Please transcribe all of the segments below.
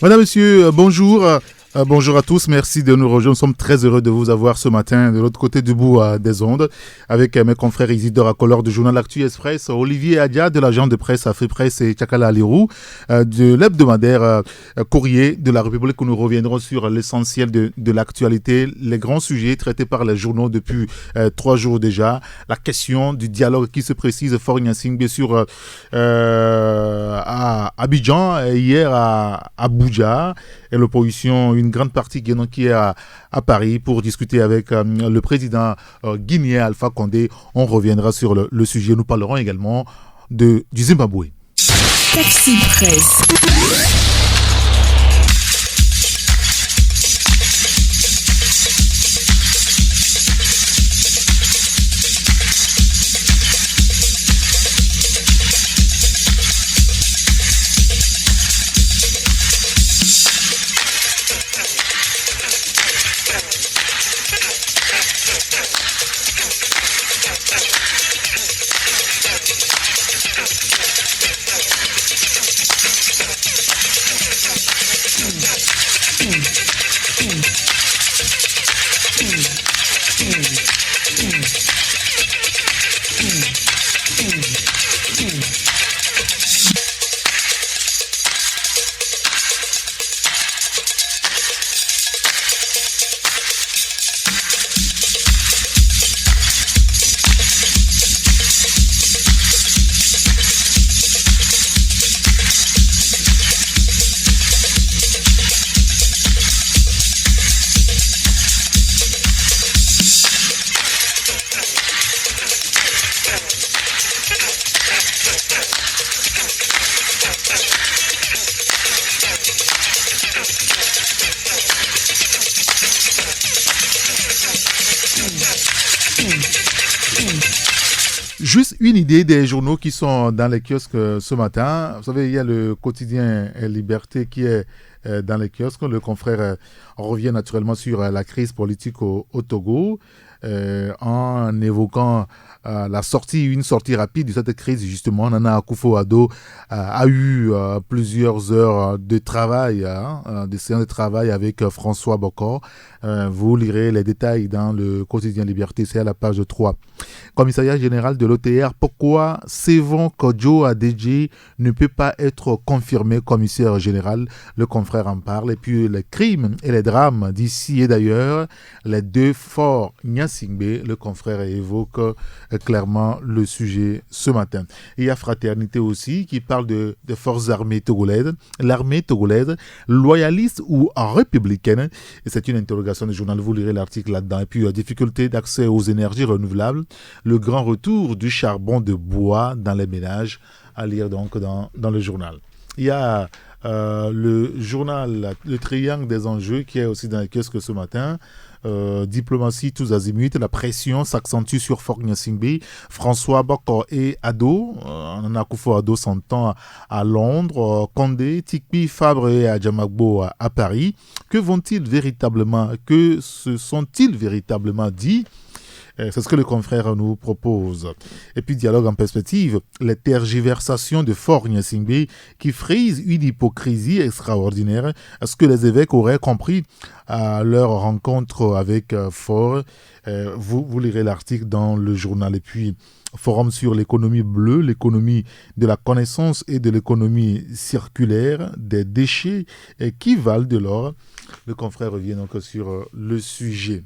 Madame, Monsieur, bonjour. Bonjour à tous, merci de nous rejoindre. Nous sommes très heureux de vous avoir ce matin de l'autre côté du bout des ondes avec mes confrères Isidore Akolor du journal Actu Express, Olivier Adia de l'agence de presse Afripresse et Tchakala Alirou de l'hebdomadaire Courrier de la République où nous reviendrons sur l'essentiel de l'actualité, les grands sujets traités par les journaux depuis 3 jours déjà, la question du dialogue qui se précise fort bien sûr à Abidjan, hier à Abuja et l'opposition, une grande partie qui est à Paris pour discuter avec le président guinéen Alpha Condé. On reviendra sur le sujet. Nous parlerons également du Zimbabwe. Taxi Presse. Juste une idée des journaux qui sont dans les kiosques ce matin. Vous savez, il y a le quotidien Liberté qui est dans les kiosques. Le confrère revient naturellement sur la crise politique au Togo en évoquant une sortie rapide de cette crise. Justement, Nana Akufo-Addo a eu plusieurs heures de travail, de séances de travail avec François Bokor. Vous lirez les détails dans le quotidien Liberté, c'est à la page 3. Commissariat général de l'OTR, pourquoi Sévon Kodjo Adedji ne peut pas être confirmé commissaire général? Le confrère en parle. Et puis les crimes et les drames d'ici et d'ailleurs, les deux forts Nyasingbe, le confrère évoque clairement le sujet ce matin. Il y a Fraternité aussi qui parle des forces armées togolaises. L'armée togolaise, loyaliste ou républicaine? Et c'est une interrogation du journal, vous lirez l'article là-dedans. Et puis difficulté d'accès aux énergies renouvelables, le grand retour du charbon de bois dans les ménages à lire donc dans le journal. Il y a le journal Le Triangle des enjeux qui est aussi dans les kiosques ce matin. Diplomatie tous azimuts, la pression s'accentue sur Faure Gnassingbé. François Bokor et Ado, Nana Akufo-Addo s'entend à Londres, Condé, Tikpi, Fabre et Adjamagbo à Paris. Que se sont-ils véritablement dit? C'est ce que le confrère nous propose. Et puis, dialogue en perspective, les tergiversations de Faure Gnassingbé qui frisent une hypocrisie extraordinaire. Est-ce que les évêques auraient compris à leur rencontre avec Faure? Vous lirez l'article dans le journal. Et puis, forum sur l'économie bleue, l'économie de la connaissance et de l'économie circulaire, des déchets qui valent de l'or. Le confrère revient donc sur le sujet.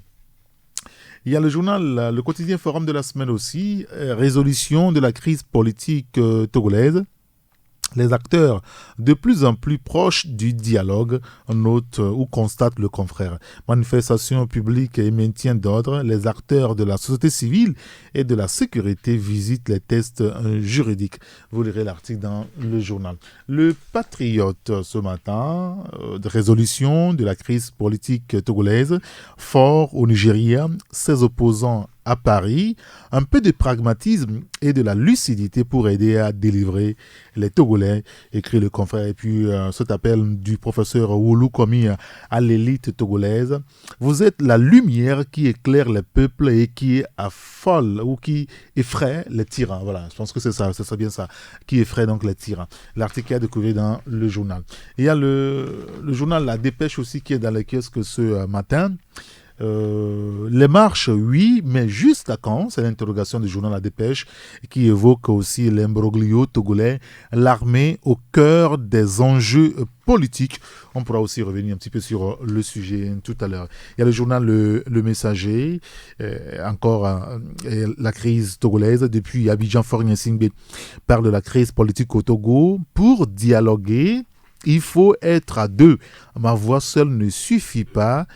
Il y a le journal, le quotidien Forum de la semaine aussi, résolution de la crise politique togolaise. Les acteurs de plus en plus proches du dialogue, note ou constate le confrère. Manifestations publiques et maintien d'ordre, les acteurs de la société civile et de la sécurité visitent les tests juridiques. Vous lirez l'article dans le journal. Le Patriote ce matin, de résolution de la crise politique togolaise, Faure au Nigeria, ses opposants à Paris, un peu de pragmatisme et de la lucidité pour aider à délivrer les Togolais, écrit le confrère. Et puis cet appel du professeur Wolu Komi à l'élite togolaise. Vous êtes la lumière qui éclaire les peuples et qui affole ou qui effraie les tyrans. Voilà, je pense que c'est ça bien ça, qui effraie donc les tyrans. L'article est découvert dans le journal. Il y a le journal La Dépêche aussi qui est dans les kiosques ce matin. Les marches, oui, mais jusqu'à quand? C'est l'interrogation du journal La Dépêche qui évoque aussi l'imbroglio togolais, l'armée au cœur des enjeux politiques. On pourra aussi revenir un petit peu sur le sujet tout à l'heure. Il y a le journal Le Messager, encore la crise togolaise. Depuis Abidjan, Faure Gnassingbé parle de la crise politique au Togo. Pour dialoguer, il faut être à deux. Ma voix seule ne suffit pas.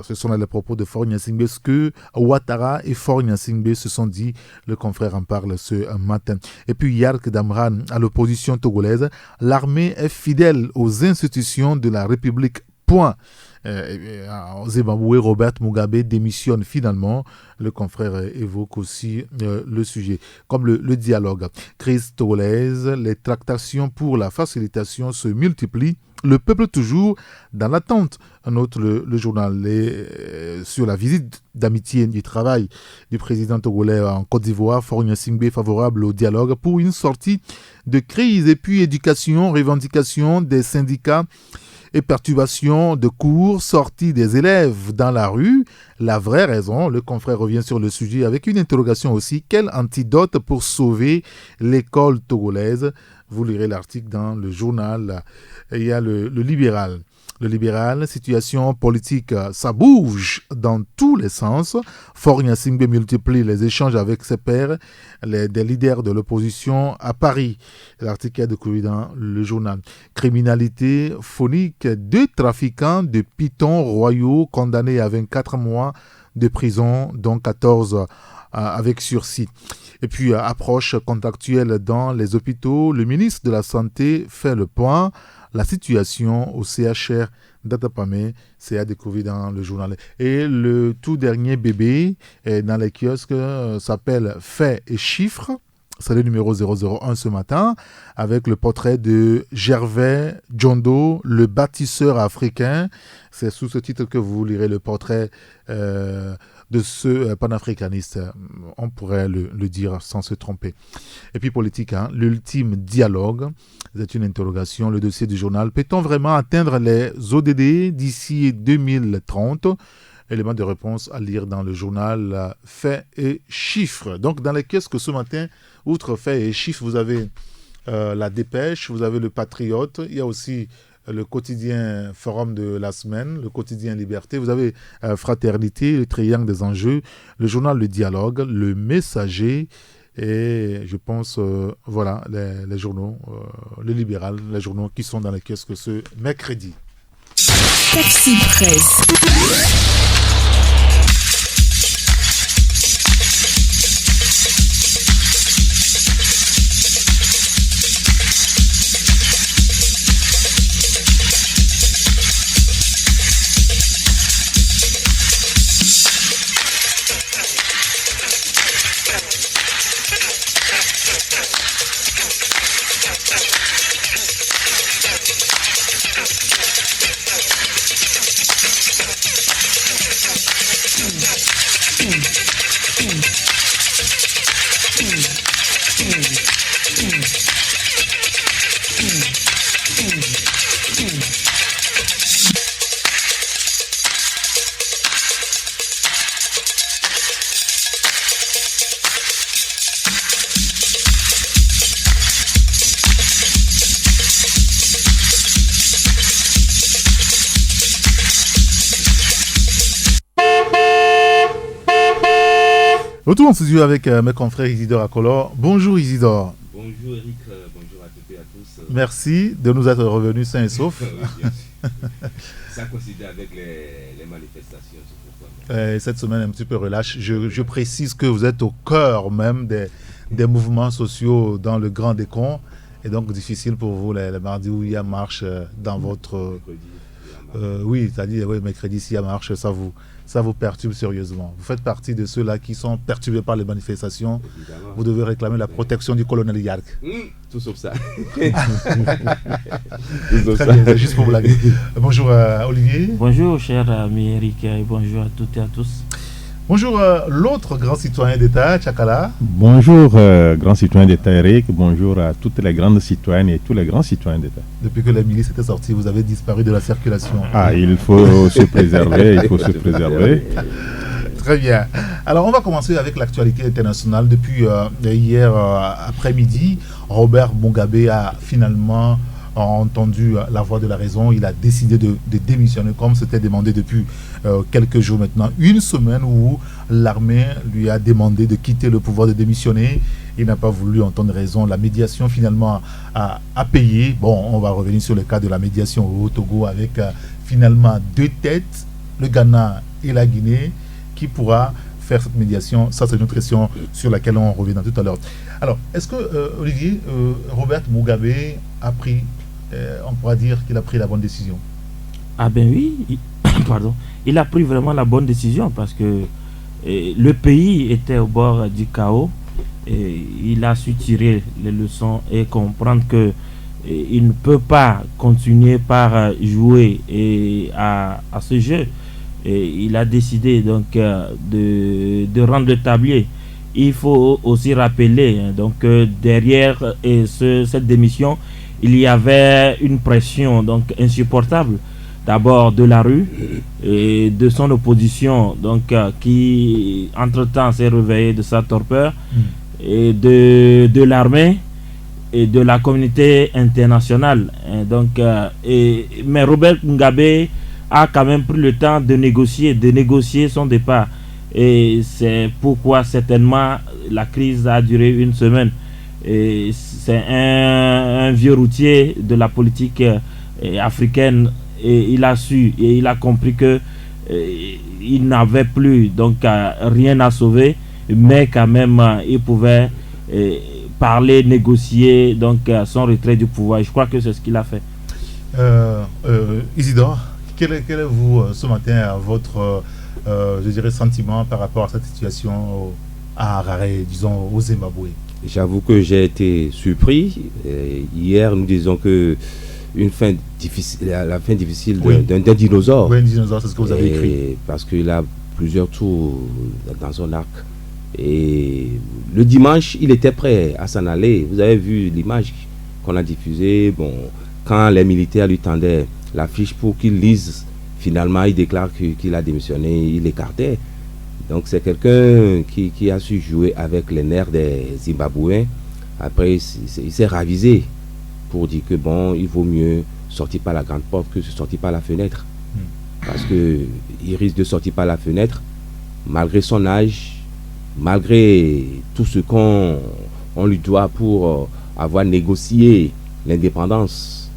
Ce sont les propos de Faure Gnassingbé, ce que Ouattara et Faure Gnassingbé se sont dit. Le confrère en parle ce matin. Et puis Yark Damran à l'opposition togolaise. L'armée est fidèle aux institutions de la République. Point. Zimbabwe, Robert Mugabe démissionne finalement. Le confrère évoque aussi le sujet. Comme le dialogue. Crise togolaise, les tractations pour la facilitation se multiplient. Le peuple toujours dans l'attente. Note le journal sur la visite d'amitié et du travail du président togolais en Côte d'Ivoire, Faure Gnassingbé favorable au dialogue pour une sortie de crise. Et puis éducation, revendication des syndicats et perturbation de cours, sortie des élèves dans la rue. La vraie raison, le confrère revient sur le sujet avec une interrogation aussi. Quel antidote pour sauver l'école togolaise? Vous lirez l'article dans le journal. Il y a le libéral. Le libéral, situation politique, ça bouge dans tous les sens. Faure Gnassingbé multiplie les échanges avec ses pairs, des leaders de l'opposition à Paris. L'article est découvert dans le journal. Criminalité phonique, 2 trafiquants de pitons royaux condamnés à 24 mois de prison, dont 14 avec sursis. Et puis, approche contractuelle dans les hôpitaux. Le ministre de la Santé fait le point. La situation au CHR d'Atapamé, c'est à découvrir dans le journal. Et le tout dernier bébé dans les kiosques s'appelle Faits et Chiffres. C'est le numéro 001 ce matin, avec le portrait de Gervais Djondo, le bâtisseur africain. C'est sous ce titre que vous lirez le portrait de ce panafricaniste. On pourrait le dire sans se tromper. Et puis politique, l'ultime dialogue, c'est une interrogation. Le dossier du journal, peut-on vraiment atteindre les ODD d'ici 2030 ? Élément de réponse à lire dans le journal Faits et Chiffres. Donc dans les kiosques ce matin, outre Faits et Chiffres, vous avez La Dépêche, vous avez le Patriote, il y a aussi le quotidien Forum de la semaine, le quotidien Liberté, vous avez Fraternité, le Triangle des enjeux, le journal Le Dialogue, le Messager, et je pense, voilà, les journaux, le Libéral, les journaux qui sont dans les kiosques ce mercredi. Taxi Presse. Retour en studio avec mes confrères Isidore Akolo. Bonjour Isidore. Bonjour Eric, bonjour à toutes et à tous. Merci de nous être revenus sains et saufs. Oui, ça coïncide avec les manifestations. Cette semaine un petit peu relâche. Je précise que vous êtes au cœur même des mouvements sociaux dans le Grand Décon. Et donc difficile pour vous les mardis où il y a marche dans votre... oui, c'est-à-dire mercredi s'il y a marche, ça vous perturbe sérieusement. Vous faites partie de ceux-là qui sont perturbés par les manifestations. Évidemment. Vous devez réclamer la protection du colonel Yark. Tout sauf ça. Très bien, c'est juste pour blaguer. Bonjour Olivier. Bonjour cher ami Eric et bonjour à toutes et à tous. Bonjour l'autre grand citoyen d'État, Tchakala. Bonjour grand citoyen d'État Eric, bonjour à toutes les grandes citoyennes et tous les grands citoyens d'État. Depuis que la milice était sortie, vous avez disparu de la circulation. Ah, il faut se préserver, il faut se préserver. Très bien. Alors on va commencer avec l'actualité internationale. Depuis hier après-midi, Robert Mugabe a finalement entendu la voix de la raison. Il a décidé de démissionner comme c'était demandé depuis quelques jours maintenant. Une semaine où l'armée lui a demandé de quitter le pouvoir, de démissionner. Il n'a pas voulu entendre raison. La médiation finalement a payé. Bon, on va revenir sur le cas de la médiation au Togo avec finalement deux têtes, le Ghana et la Guinée, qui pourra faire cette médiation. Ça, c'est une autre question sur laquelle on reviendra tout à l'heure. Alors, est-ce que, Olivier, Robert Mugabe a pris, on pourra dire qu'il a pris la bonne décision? Ah ben oui, pardon. Il a pris vraiment la bonne décision parce que le pays était au bord du chaos. Et il a su tirer les leçons et comprendre que il ne peut pas continuer par jouer à ce jeu. Et il a décidé donc de rendre le tablier. Il faut aussi rappeler donc derrière cette démission, il y avait une pression donc insupportable. D'abord de la rue et de son opposition donc qui entre-temps s'est réveillée de sa torpeur et de l'armée et de la communauté internationale. Donc mais Robert Mugabe a quand même pris le temps de négocier son départ. Et c'est pourquoi certainement la crise a duré une semaine. Et c'est un vieux routier de la politique africaine. Et il a su et il a compris que il n'avait plus donc rien à sauver, mais quand même il pouvait parler, négocier donc son retrait du pouvoir. Je crois que c'est ce qu'il a fait. Isidore, quel est vous ce matin votre je dirais sentiment par rapport à cette situation à Harare, disons au Zimbabwe? J'avoue que j'ai été surpris. Hier, nous disons que la fin difficile d'un dinosaure. Oui, un dinosaure, c'est ce que vous avez écrit. Parce qu'il a plusieurs tours dans son arc. Et le dimanche, il était prêt à s'en aller. Vous avez vu l'image qu'on a diffusée. Bon, quand les militaires lui tendaient l'affiche pour qu'il lise, finalement, il déclare qu'il a démissionné, il écartait. Donc, c'est quelqu'un qui a su jouer avec les nerfs des Zimbabwéens. Après, il s'est ravisé pour dire que bon, il vaut mieux sortir par la grande porte que de sortir par la fenêtre. Parce qu'il risque de sortir par la fenêtre, malgré son âge, malgré tout ce qu'on lui doit pour avoir négocié l'indépendance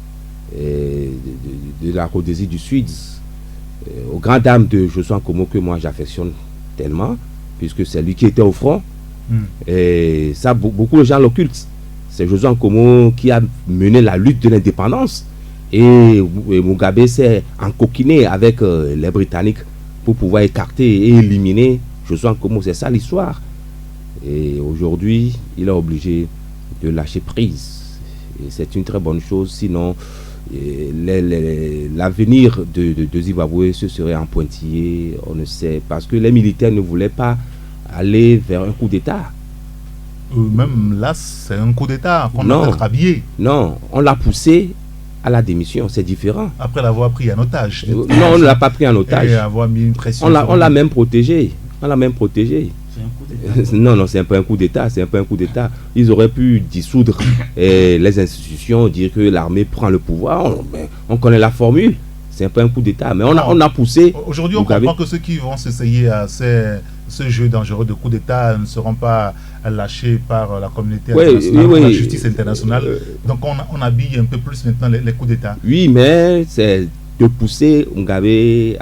de la Rhodésie du Sud. Aux grandes dames de Joshua Nkomo que moi j'affectionne tellement, puisque c'est lui qui était au front. Et ça, beaucoup de gens l'occultent. C'est Joshua Nkomo qui a mené la lutte de l'indépendance. Et Mugabe s'est encoquiné avec les Britanniques pour pouvoir écarter et éliminer Joshua Nkomo. C'est ça l'histoire. Et aujourd'hui, il est obligé de lâcher prise. Et c'est une très bonne chose. Sinon, l'avenir de Zimbabwe se serait en pointillé, on ne sait, parce que les militaires ne voulaient pas aller vers un coup d'État. Même là, c'est un coup d'État qu'on a peut-être habillé. Non, on l'a poussé à la démission, c'est différent. Après l'avoir pris en otage. Non, on ne l'a pas pris en otage. Et avoir mis une pression. On l'a même protégé. On l'a même protégé. C'est un coup d'État. Non, c'est pas un coup d'État, c'est un peu un coup d'État. Ils auraient pu dissoudre les institutions, dire que l'armée prend le pouvoir. On connaît la formule. c'est pas un coup d'État, mais on a poussé. Aujourd'hui, on comprend que ceux qui vont s'essayer à ce jeu dangereux de coup d'État ne seront pas lâchés par la communauté internationale, la justice internationale. Donc on habille un peu plus maintenant les coups d'État. Oui, mais c'est de pousser Mugabe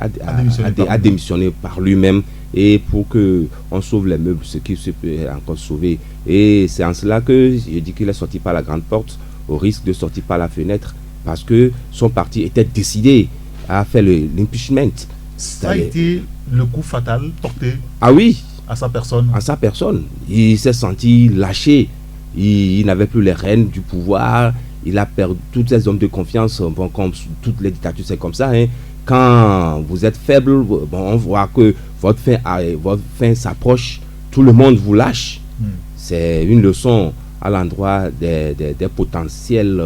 à démissionner par lui-même, et pour qu'on sauve les meubles, ce qui se peut encore sauver. Et c'est en cela que je dis qu'il est sorti par la grande porte, au risque de sortir par la fenêtre, parce que son parti était décidé à faire l'impeachment. Ça a été le coup fatal porté à sa personne. À sa personne. Il s'est senti lâché. Il n'avait plus les rênes du pouvoir. Il a perdu tous ses hommes de confiance. Bon, comme toutes les dictatures, c'est comme ça. Hein. Quand vous êtes faible, bon, on voit que votre fin s'approche. Tout le monde vous lâche. C'est une leçon à l'endroit des potentiels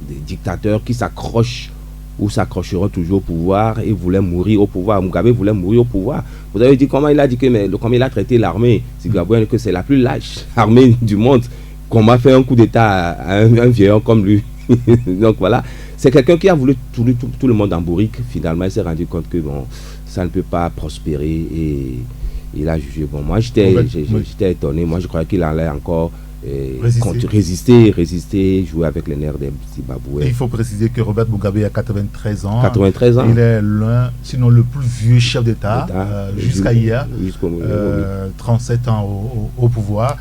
des dictateurs qui s'accrochent ou s'accrocheront toujours au pouvoir et voulaient mourir au pouvoir. Mugabe voulait mourir au pouvoir. Vous avez dit comment il a traité l'armée zimbabwéenne, que c'est la plus lâche armée du monde. Comment faire un coup d'État à un vieillard comme lui. Donc voilà, c'est quelqu'un qui a voulu tourner tout le monde en bourrique. Finalement, il s'est rendu compte que bon, ça ne peut pas prospérer et il a jugé. Bon, moi j'étais étonné. Moi je croyais qu'il allait encore résister, jouer avec les nerfs des Zimbabwe. Il faut préciser que Robert Mugabe a 93 ans. 93 ans. Il est l'un, sinon le plus vieux chef d'État jusqu'à hier. 37 ans au pouvoir.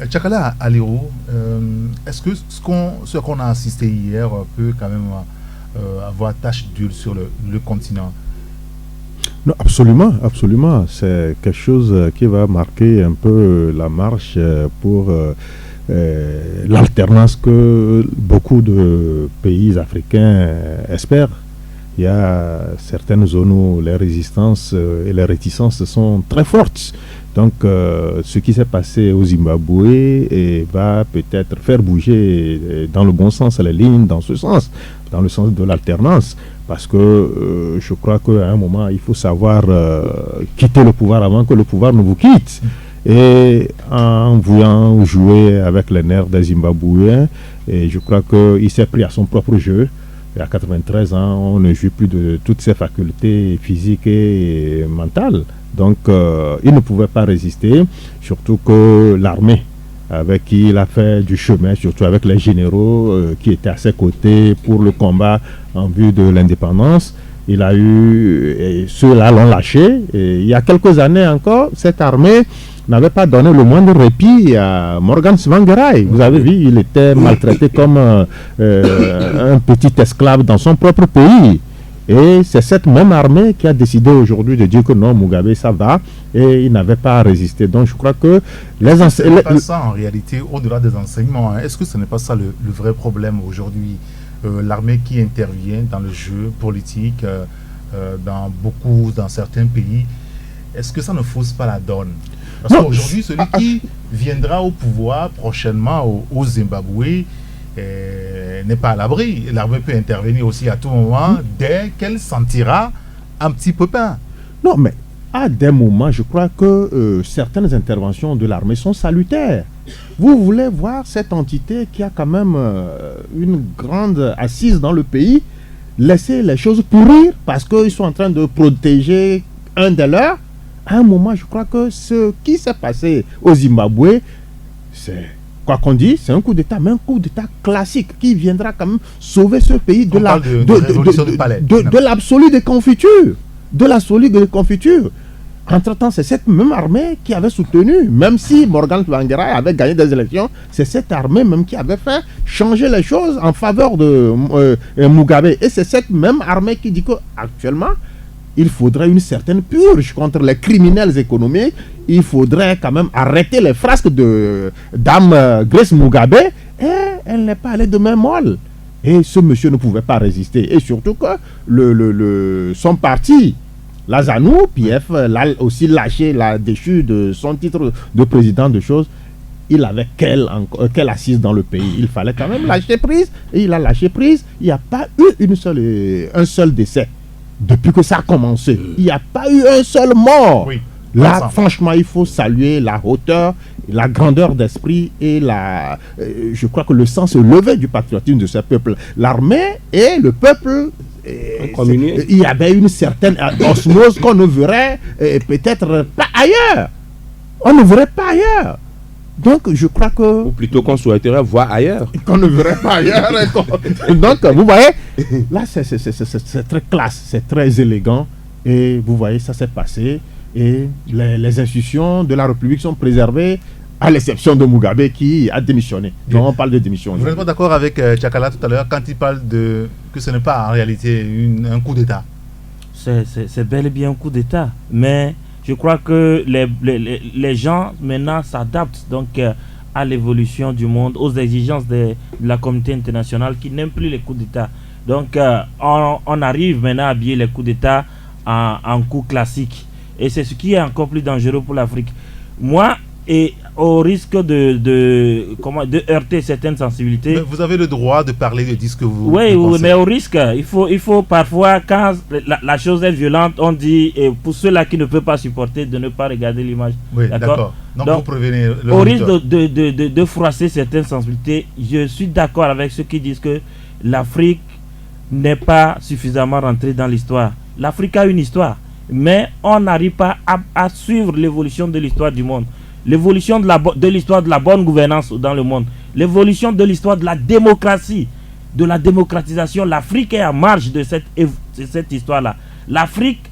Tchakala Aliro, est-ce que ce qu'on a assisté hier peut quand même avoir tache d'huile sur le continent? Non, absolument. C'est quelque chose qui va marquer un peu la marche pour l'alternance que beaucoup de pays africains espèrent. Il y a certaines zones où les résistances et les réticences sont très fortes. Donc, ce qui s'est passé au Zimbabwe va peut-être faire bouger dans le bon sens les lignes, dans ce sens, dans le sens de l'alternance. Parce que je crois qu'à un moment, il faut savoir quitter le pouvoir avant que le pouvoir ne vous quitte. Et en voulant jouer avec les nerfs des Zimbabwéens, et je crois qu'il s'est pris à son propre jeu. Et à 93 ans, on ne joue plus de toutes ses facultés physiques et mentales. Donc, il ne pouvait pas résister, surtout que l'armée avec qui il a fait du chemin, surtout avec les généraux qui étaient à ses côtés pour le combat en vue de l'indépendance. Il a eu, et ceux-là l'ont lâché. Et il y a quelques années encore, cette armée n'avait pas donné le moindre répit à Morgan Tsvangirai. Vous avez vu, il était maltraité comme un petit esclave dans son propre pays. Et c'est cette même armée qui a décidé aujourd'hui de dire que non, Mugabe, ça va, et il n'avait pas à résister. Donc je crois que les enseignements... pas ça en réalité, au-delà des enseignements, hein. Est-ce que ce n'est pas ça le vrai problème aujourd'hui? L'armée qui intervient dans le jeu politique, dans certains pays, est-ce que ça ne fausse pas la donne? Parce qu'aujourd'hui, celui qui viendra au pouvoir prochainement au Zimbabwe n'est pas à l'abri. L'armée peut intervenir aussi à tout moment dès qu'elle sentira un petit pépin. Non, mais à des moments, je crois que certaines interventions de l'armée sont salutaires. Vous voulez voir cette entité qui a quand même une grande assise dans le pays laisser les choses pourrir parce qu'ils sont en train de protéger un des leurs? À un moment, je crois que ce qui s'est passé au Zimbabwe, c'est... Quoi qu'on dise, c'est un coup d'État, mais un coup d'État classique qui viendra quand même sauver ce pays de l'absolu des confitures. De l'absolu des confitures. Entre-temps, c'est cette même armée qui avait soutenu, même si Morgan Tsvangirai avait gagné des élections, c'est cette armée même qui avait fait changer les choses en faveur de Mugabe. Et c'est cette même armée qui dit qu'actuellement, il faudrait une certaine purge contre les criminels économiques. Il faudrait quand même arrêter les frasques de Dame Grace Mugabe. Et elle n'est pas allée de main molle. Et ce monsieur ne pouvait pas résister. Et surtout que son parti, la ZANU-PF, l'a aussi lâché, l'a déchu de son titre de président de choses. Il avait quelle assise dans le pays? Il fallait quand même lâcher prise. Et il a lâché prise. Il n'y a pas eu un seul décès. Depuis que ça a commencé, il n'y a pas eu un seul mort. Oui, là, franchement, il faut saluer la hauteur, la grandeur d'esprit et je crois que le sens levé du patriotisme de ce peuple. L'armée et le peuple il y avait une certaine osmose qu'on ne verrait peut-être pas ailleurs. On ne verrait pas ailleurs. Donc, je crois que... Ou plutôt qu'on souhaiterait voir ailleurs. Qu'on ne verrait pas ailleurs. Donc, vous voyez, là, c'est très classe, c'est très élégant. Et vous voyez, ça s'est passé. Et les institutions de la République sont préservées, à l'exception de Mugabe qui a démissionné. Donc, on parle de démission. Vous n'êtes pas d'accord avec Tchakala tout à l'heure quand il parle que ce n'est pas en réalité un coup d'État? C'est bel et bien un coup d'État. Mais je crois que les gens maintenant s'adaptent donc à l'évolution du monde, aux exigences de la communauté internationale qui n'aime plus les coups d'État. Donc on arrive maintenant à habiller les coups d'État en coups classiques. Et c'est ce qui est encore plus dangereux pour l'Afrique. Moi, et au risque de heurter certaines sensibilités. Mais vous avez le droit de parler, de dire ce que vous oui, pensez. Mais au risque, il faut parfois, quand la chose est violente, on dit, et pour ceux-là qui ne peuvent pas supporter, de ne pas regarder l'image. Oui, d'accord. Donc vous prévenez le au risque de froisser certaines sensibilités, je suis d'accord avec ceux qui disent que l'Afrique n'est pas suffisamment rentrée dans l'histoire. L'Afrique a une histoire, mais on n'arrive pas à suivre l'évolution de l'histoire du monde. L'évolution de l'histoire de la bonne gouvernance dans le monde, l'évolution de l'histoire de la démocratie, de la démocratisation. L'Afrique est en marge de cette histoire-là. L'Afrique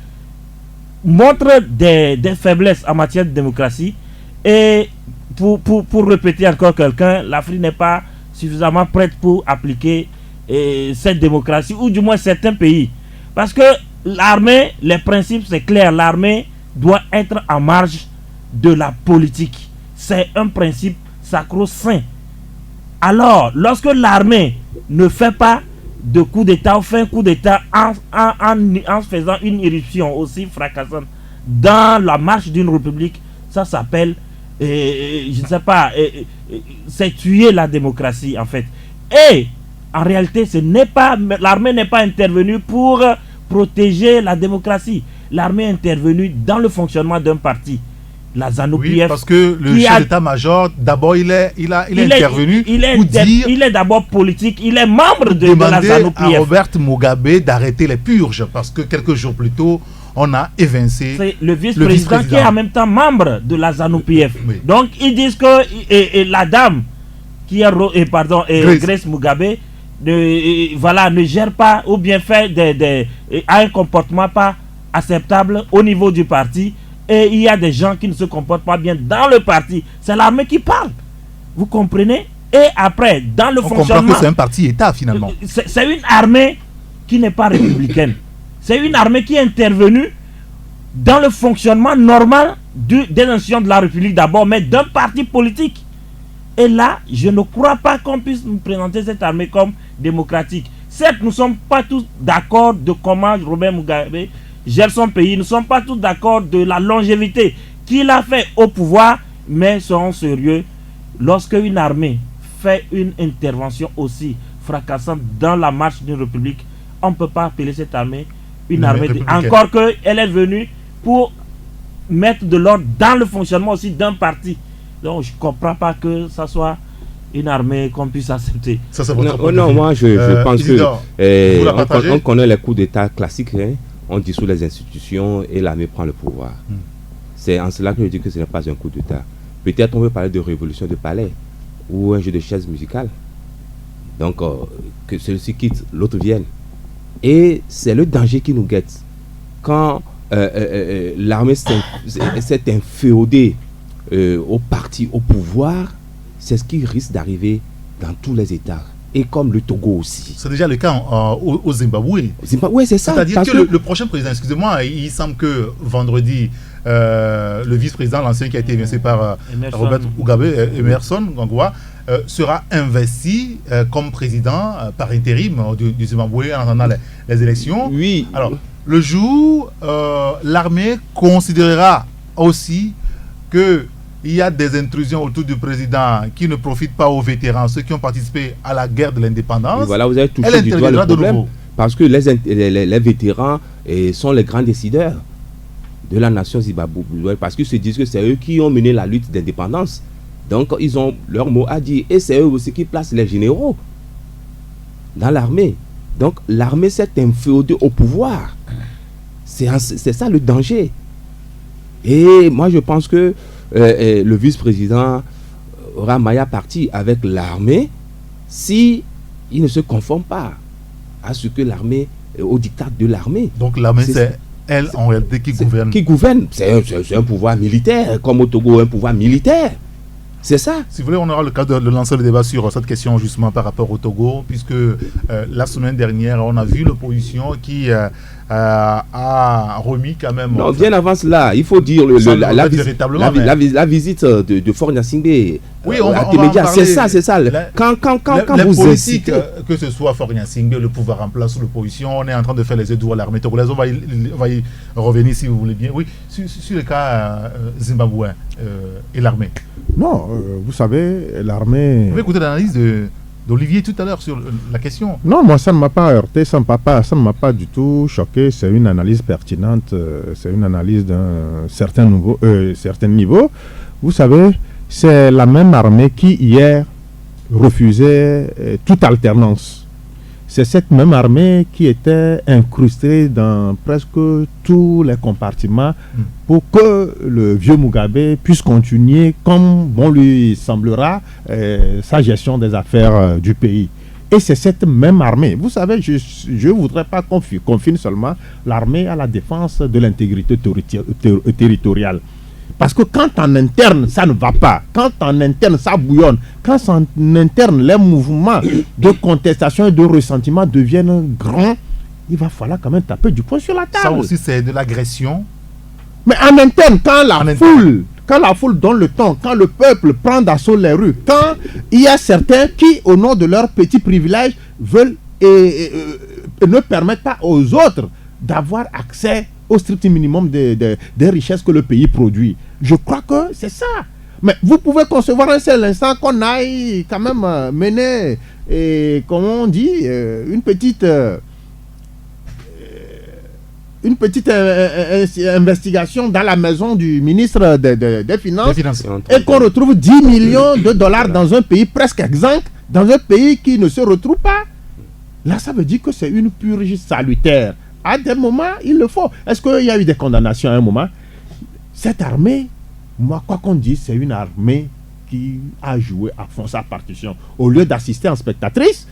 montre des faiblesses en matière de démocratie. Et pour répéter encore quelqu'un, l'Afrique n'est pas suffisamment prête pour appliquer cette démocratie, ou du moins certains pays. Parce que l'armée, les principes, c'est clair, l'armée doit être en marge de la politique. C'est un principe sacro-saint. Alors, lorsque l'armée ne fait pas de coup d'État, ou fait un coup d'État en faisant une éruption aussi fracassante dans la marche d'une république, ça s'appelle, je ne sais pas, c'est tuer la démocratie en fait. Et en réalité, l'armée n'est pas intervenue pour protéger la démocratie. L'armée est intervenue dans le fonctionnement d'un parti. La ZANU-PF. Oui, parce que le chef d'état-major, d'abord, il est intervenu pour dire... Il est d'abord politique, il est membre de la ZANU-PF. À Robert Mugabe d'arrêter les purges, parce que quelques jours plus tôt, on a évincé c'est le vice-président qui est en même temps membre de la ZANU-PF. Oui. Donc, ils disent que la dame, qui est Grace Mugabe, ne gère pas, ou bien a un comportement pas acceptable au niveau du parti. Et il y a des gens qui ne se comportent pas bien dans le parti. C'est l'armée qui parle. Vous comprenez? Et après, dans le fonctionnement... On comprend que c'est un parti-État, finalement. C'est une armée qui n'est pas républicaine. C'est une armée qui est intervenue dans le fonctionnement normal des institutions de la République d'abord, mais d'un parti politique. Et là, je ne crois pas qu'on puisse nous présenter cette armée comme démocratique. Certes, nous ne sommes pas tous d'accord de comment Robert Mugabe gère son pays. Nous ne sommes pas tous d'accord de la longévité qu'il a fait au pouvoir, mais soyons sérieux. Lorsque une armée fait une intervention aussi fracassante dans la marche d'une république, on ne peut pas appeler cette armée une armée. Encore qu'elle est venue pour mettre de l'ordre dans le fonctionnement aussi d'un parti. Donc je ne comprends pas que ça soit une armée qu'on puisse accepter. Ça, c'est votre non, moi je pense que on connaît les coups d'État classiques. On dissout les institutions et l'armée prend le pouvoir. C'est en cela que je dis que ce n'est pas un coup d'État. Peut-être on veut parler de révolution de palais ou un jeu de chaises musicales. Donc que celui-ci quitte, l'autre vienne. Et c'est le danger qui nous guette. Quand l'armée s'est inféodée au parti, au pouvoir, c'est ce qui risque d'arriver dans tous les États. Et comme le Togo aussi. C'est déjà le cas au Zimbabwe. Oui, c'est ça. C'est-à-dire que le prochain président, excusez-moi, il semble que vendredi, le vice-président, l'ancien qui a été évincé par Robert Mugabe, Emerson Mnangagwa, sera investi comme président par intérim du Zimbabwe en attendant les élections. Oui. Alors, le jour, l'armée considérera aussi que il y a des intrusions autour du président qui ne profitent pas aux vétérans, ceux qui ont participé à la guerre de l'indépendance. Et voilà, vous avez touché du doigt le problème. Parce que les vétérans sont les grands décideurs de la nation zimbabwéenne. Parce qu'ils se disent que c'est eux qui ont mené la lutte d'indépendance. Donc, ils ont leur mot à dire. Et c'est eux aussi qui placent les généraux dans l'armée. Donc l'armée s'est inféodée au pouvoir. C'est ça le danger. Et moi je pense que le vice-président aura maille à partir avec l'armée si il ne se conforme pas à ce que l'armée, au diktat de l'armée. Donc l'armée, c'est elle en réalité qui gouverne. Qui gouverne. C'est un pouvoir militaire, comme au Togo, un pouvoir militaire. C'est ça. Si vous voulez, on aura le cas de lancer le débat sur cette question justement par rapport au Togo, puisque la semaine dernière, on a vu l'opposition qui a remis quand même... Non, bien avant cela, il faut dire la visite de Faure Gnassingbé à Témédia, c'est ça. Quand vous politiques, que ce soit Faure Gnassingbé, le pouvoir en place ou l'opposition, on est en train de faire les édouards à l'armée togolaise. On va y revenir si vous voulez bien. Oui, sur le cas zimbabwéen et l'armée. Non, vous savez, l'armée... Vous pouvez écouter l'analyse d'Olivier tout à l'heure sur la question. Non, moi ça ne m'a pas heurté, ça ne m'a pas du tout choqué. C'est une analyse pertinente, c'est une analyse d'un certain niveau. Vous savez, c'est la même armée qui hier refusait toute alternance. C'est cette même armée qui était incrustée dans presque tous les compartiments pour que le vieux Mugabe puisse continuer comme bon lui semblera sa gestion des affaires du pays. Et c'est cette même armée. Vous savez, je ne voudrais pas qu'on confine seulement l'armée à la défense de l'intégrité territoriale. Parce que quand en interne, ça ne va pas, quand en interne, ça bouillonne, quand en interne, les mouvements de contestation et de ressentiment deviennent grands, il va falloir quand même taper du poing sur la table. Ça aussi, c'est de l'agression. Mais en interne, quand la foule donne le ton, quand le peuple prend d'assaut les rues, quand il y a certains qui, au nom de leurs petits privilèges, veulent ne permettent pas aux autres d'avoir accès au strict minimum des richesses que le pays produit. Je crois que c'est ça. Mais vous pouvez concevoir un seul instant qu'on aille quand même mener, comment on dit, une petite investigation dans la maison du ministre des Finances et qu'on retrouve 10 millions de dollars dans un pays presque exsangue, dans un pays qui ne se retrouve pas. Là, ça veut dire que c'est une purge salutaire. À des moments, il le faut. Est-ce qu'il y a eu des condamnations à un moment? Cette armée, moi, quoi qu'on dise, c'est une armée qui a joué à fond sa partition. Au lieu d'assister en spectatrice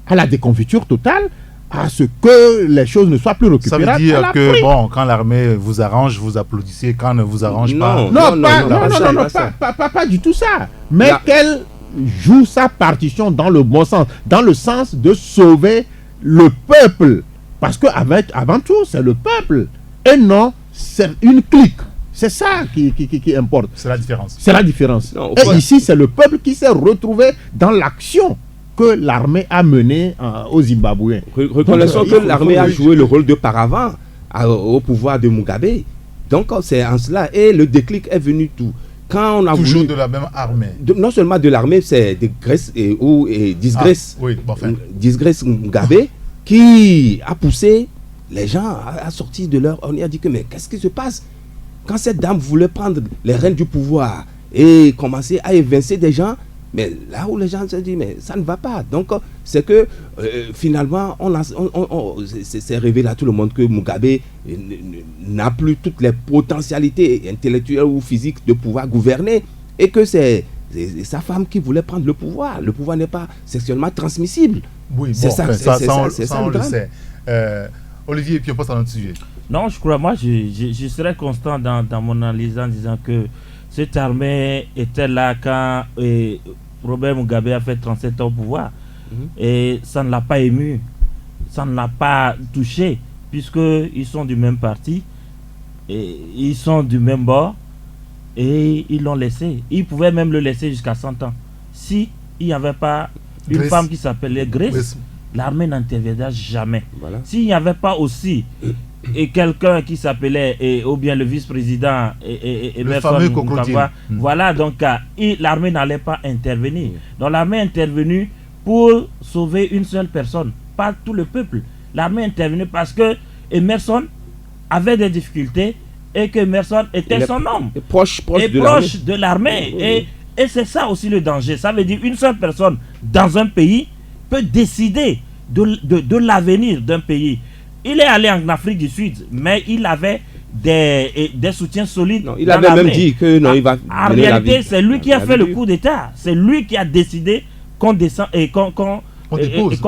à la déconfiture totale, à ce que les choses ne soient plus récupérables. Ça veut dire que, bon, quand l'armée vous arrange, vous applaudissez, quand elle ne vous arrange pas... Non, pas du tout ça. Mais qu'elle joue sa partition dans le bon sens, dans le sens de sauver le peuple. Parce que avant tout, c'est le peuple et non c'est une clique. C'est ça qui importe. C'est la différence. C'est la différence. Non, et ici, c'est le peuple qui s'est retrouvé dans l'action que l'armée a menée aux Zimbabwéens. Reconnaissons que l'armée a joué le rôle de paravent au pouvoir de Mugabe. Donc, c'est en cela. Et le déclic est venu tout. Quand on a toujours de la même armée. Non seulement de l'armée, c'est de Grèce et disgrâce. Disgrâce Mugabe. Qui a poussé les gens à sortir de leur... On a dit que, mais qu'est-ce qui se passe? Quand cette dame voulait prendre les rênes du pouvoir et commencer à évincer des gens, mais là où les gens se disent, mais ça ne va pas. Donc, c'est que finalement, c'est révélé à tout le monde que Mugabe n'a plus toutes les potentialités intellectuelles ou physiques de pouvoir gouverner et que c'est sa femme qui voulait prendre le pouvoir. Le pouvoir n'est pas sexuellement transmissible. Oui, c'est bon, ça on le sait. Olivier, et puis on passe à notre sujet. Non, je crois, moi, je serais constant dans mon analyse en disant que cette armée était là quand Robert Mugabe a fait 37 ans au pouvoir. Et ça ne l'a pas ému, ça ne l'a pas touché, puisqu'ils sont du même parti, et ils sont du même bord, et ils l'ont laissé. Ils pouvaient même le laisser jusqu'à 100 ans. Si il n'y avait pas une femme qui s'appelait Grace, l'armée n'interviendrait jamais. Voilà. S'il n'y avait pas aussi quelqu'un qui s'appelait, ou bien le vice-président, et le fameux Crocodile. Voilà, donc l'armée n'allait pas intervenir. Donc l'armée est intervenue pour sauver une seule personne, pas tout le peuple. L'armée est intervenue parce que Emerson avait des difficultés et que Emerson était son homme. Proche de l'armée. Et c'est ça aussi le danger. Ça veut dire une seule personne dans un pays peut décider de l'avenir d'un pays. Il est allé en Afrique du Sud, mais il avait des soutiens solides. Non, il avait même dit que non, il va. En réalité, c'est lui qui a fait le coup d'État. C'est lui qui a décidé qu'on descend et qu'on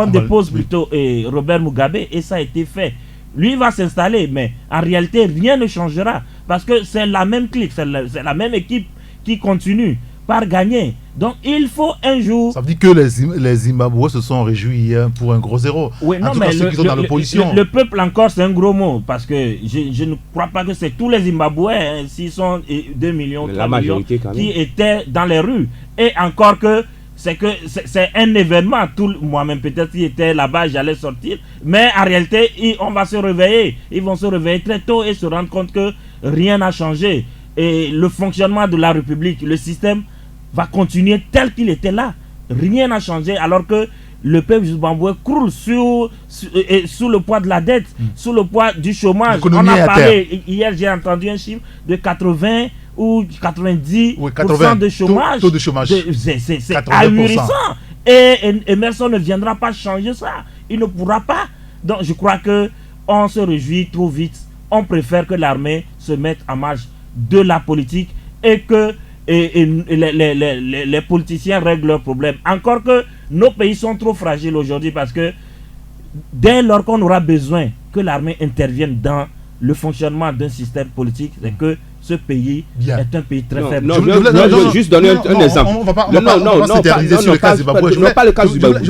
dépose plutôt Robert Mugabe, et ça a été fait. Lui va s'installer, mais en réalité, rien ne changera parce que c'est la même clique, c'est la même équipe qui continue par gagner. Donc il faut un jour. Ça veut dire que les Zimbabwe se sont réjouis hier pour un gros zéro. Oui, non, mais ceux qui sont dans l'opposition. Le peuple encore, c'est un gros mot parce que je ne crois pas que c'est tous les Zimbabwéens, s'ils sont 2 millions, 3 millions, qui étaient dans les rues. Et encore que c'est un événement. Moi-même, peut-être qu'il était là-bas, j'allais sortir. Mais en réalité, on va se réveiller. Ils vont se réveiller très tôt et se rendre compte que rien n'a changé. Et le fonctionnement de la République, le système va continuer tel qu'il était là. Rien n'a changé alors que le peuple zimbabwéen croule sous le poids de la dette, sous le poids du chômage. On a parlé, hier j'ai entendu un chiffre de 80 ou 90% de chômage. Taux de chômage. C'est ahurissant. Et Emerson ne viendra pas changer ça. Il ne pourra pas. Donc je crois qu'on se réjouit trop vite. On préfère que l'armée se mette en marge de la politique et que les politiciens règlent leurs problèmes. Encore que nos pays sont trop fragiles aujourd'hui parce que dès lors qu'on aura besoin que l'armée intervienne dans le fonctionnement d'un système politique, c'est que ce pays est un pays très faible. Je vais juste donner un exemple. On va pas s'éterniser sur le cas Zimbabwe. Non, pas le cas du Zimbabwe.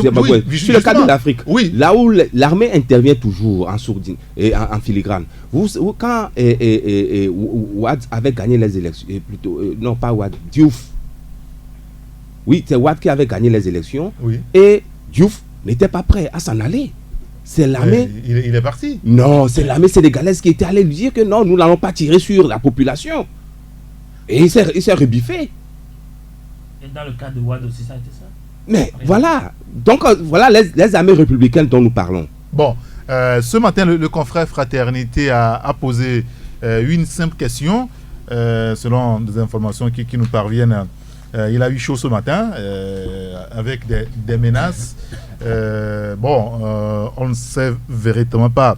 Sur le cas de l'Afrique, oui. Là où l'armée intervient toujours en sourdine et en filigrane. Quand Ouad avait gagné les élections, non pas Ouad, Diouf. Oui, c'est Ouad qui avait gagné les élections. Oui. Et Diouf n'était pas prêt à s'en aller. C'est l'armée. Il est parti. Non, c'est l'armée sénégalaise qui était allée lui dire que non, nous n'allons pas tirer sur la population. Et il s'est rebiffé. Et dans le cas de Ouad aussi, ça a été ça. Mais voilà. Donc, voilà les armées républicaines dont nous parlons. Bon, ce matin, le confrère Fraternité a posé une simple question, selon des informations qui nous parviennent. Il a eu chaud ce matin avec des menaces. On ne sait véritablement pas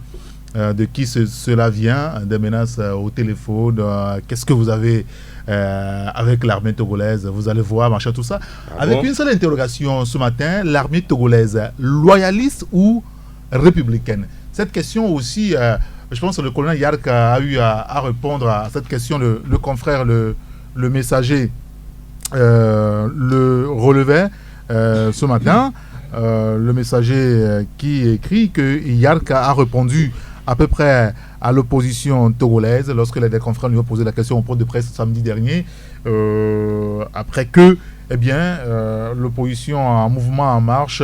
de qui cela vient, des menaces au téléphone. Qu'est-ce que vous avez avec l'armée togolaise? Vous allez voir, machin, tout ça. Avec une seule interrogation ce matin, l'armée togolaise, loyaliste ou républicaine? Cette question aussi, je pense que le colonel Yark a eu à répondre à cette question. Le confrère, le messager, le relevait ce matin. Le messager qui écrit que Yark a répondu à peu près à l'opposition togolaise lorsque les confrères lui ont posé la question au point de presse samedi dernier, après que l'opposition en mouvement en marche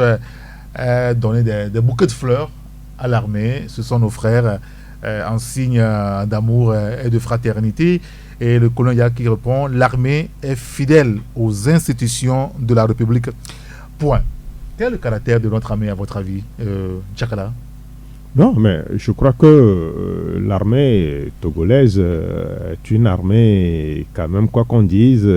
a donné des bouquets de fleurs à l'armée. Ce sont nos frères en signe d'amour et de fraternité. Et le colonel Yark qui répond: l'armée est fidèle aux institutions de la République. Point. Quel est le caractère de notre armée à votre avis, Tchakala? Non, mais je crois que l'armée togolaise est une armée, quand même, quoi qu'on dise,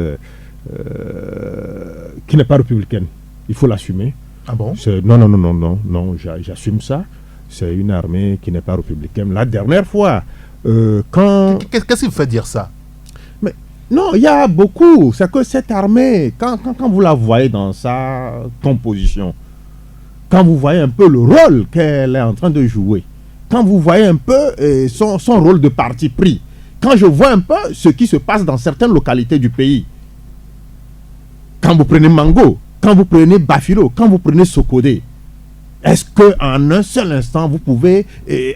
qui n'est pas républicaine. Il faut l'assumer. Ah bon? Non, j'assume ça. C'est une armée qui n'est pas républicaine. La dernière fois, quand... Qu'est-ce qui vous fait dire ça? Mais non, il y a beaucoup. C'est que cette armée, quand vous la voyez dans sa composition, quand vous voyez un peu le rôle qu'elle est en train de jouer, quand vous voyez un peu son rôle de parti pris, quand je vois un peu ce qui se passe dans certaines localités du pays, quand vous prenez Mango, quand vous prenez Bafilo, quand vous prenez Sokodé, est-ce qu'en un seul instant, vous pouvez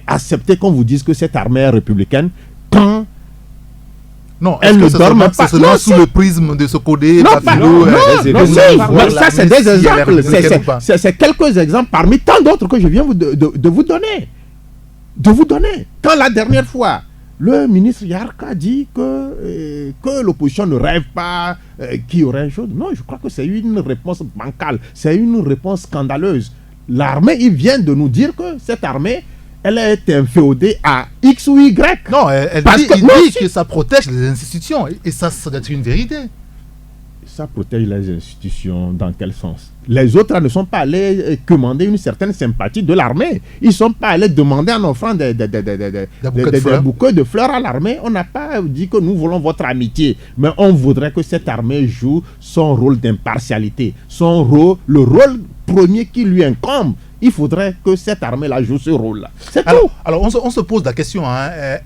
accepter qu'on vous dise que cette armée est républicaine quand non, elle ne dort pas? C'est seulement sous le prisme de Sokodé, Bafilo. Ça, c'est des exemples. C'est quelques exemples parmi tant d'autres que je viens de vous donner. Quand la dernière fois, le ministre Yark a dit que l'opposition ne rêve pas, qu'il y aurait une chose. Non, je crois que c'est une réponse bancale. C'est une réponse scandaleuse. L'armée, il vient de nous dire que cette armée, elle a été inféodée à X ou Y. Non, elle dit que ça protège les institutions. Et ça doit être une vérité. ça protège les institutions dans quel sens? Les autres ne sont pas allés commander une certaine sympathie de l'armée. Ils ne sont pas allés demander en offrant des bouquets de fleurs à l'armée. On n'a pas dit que nous voulons votre amitié, mais on voudrait que cette armée joue son rôle d'impartialité, le rôle premier qui lui incombe. Il faudrait que cette armée-là joue ce rôle-là. C'est tout. Alors on se pose la question,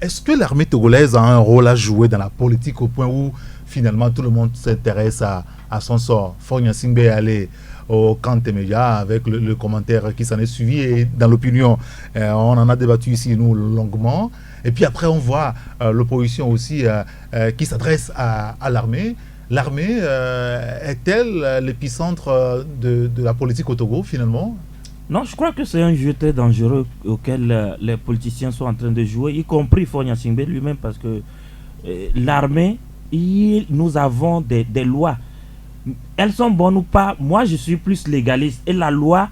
est-ce que l'armée togolaise a un rôle à jouer dans la politique au point où finalement tout le monde s'intéresse à son sort? Fogna Singbe est allé au camp Temeya avec le commentaire qui s'en est suivi, et dans l'opinion, on en a débattu ici nous longuement. Et puis après on voit l'opposition aussi qui s'adresse à l'armée. L'armée est-elle l'épicentre de la politique au Togo finalement? Non, je crois que c'est un jeu très dangereux auquel les politiciens sont en train de jouer, y compris Fogna Singbe lui-même, parce que l'armée, nous avons des lois. Elles sont bonnes ou pas, moi je suis plus légaliste. Et la loi,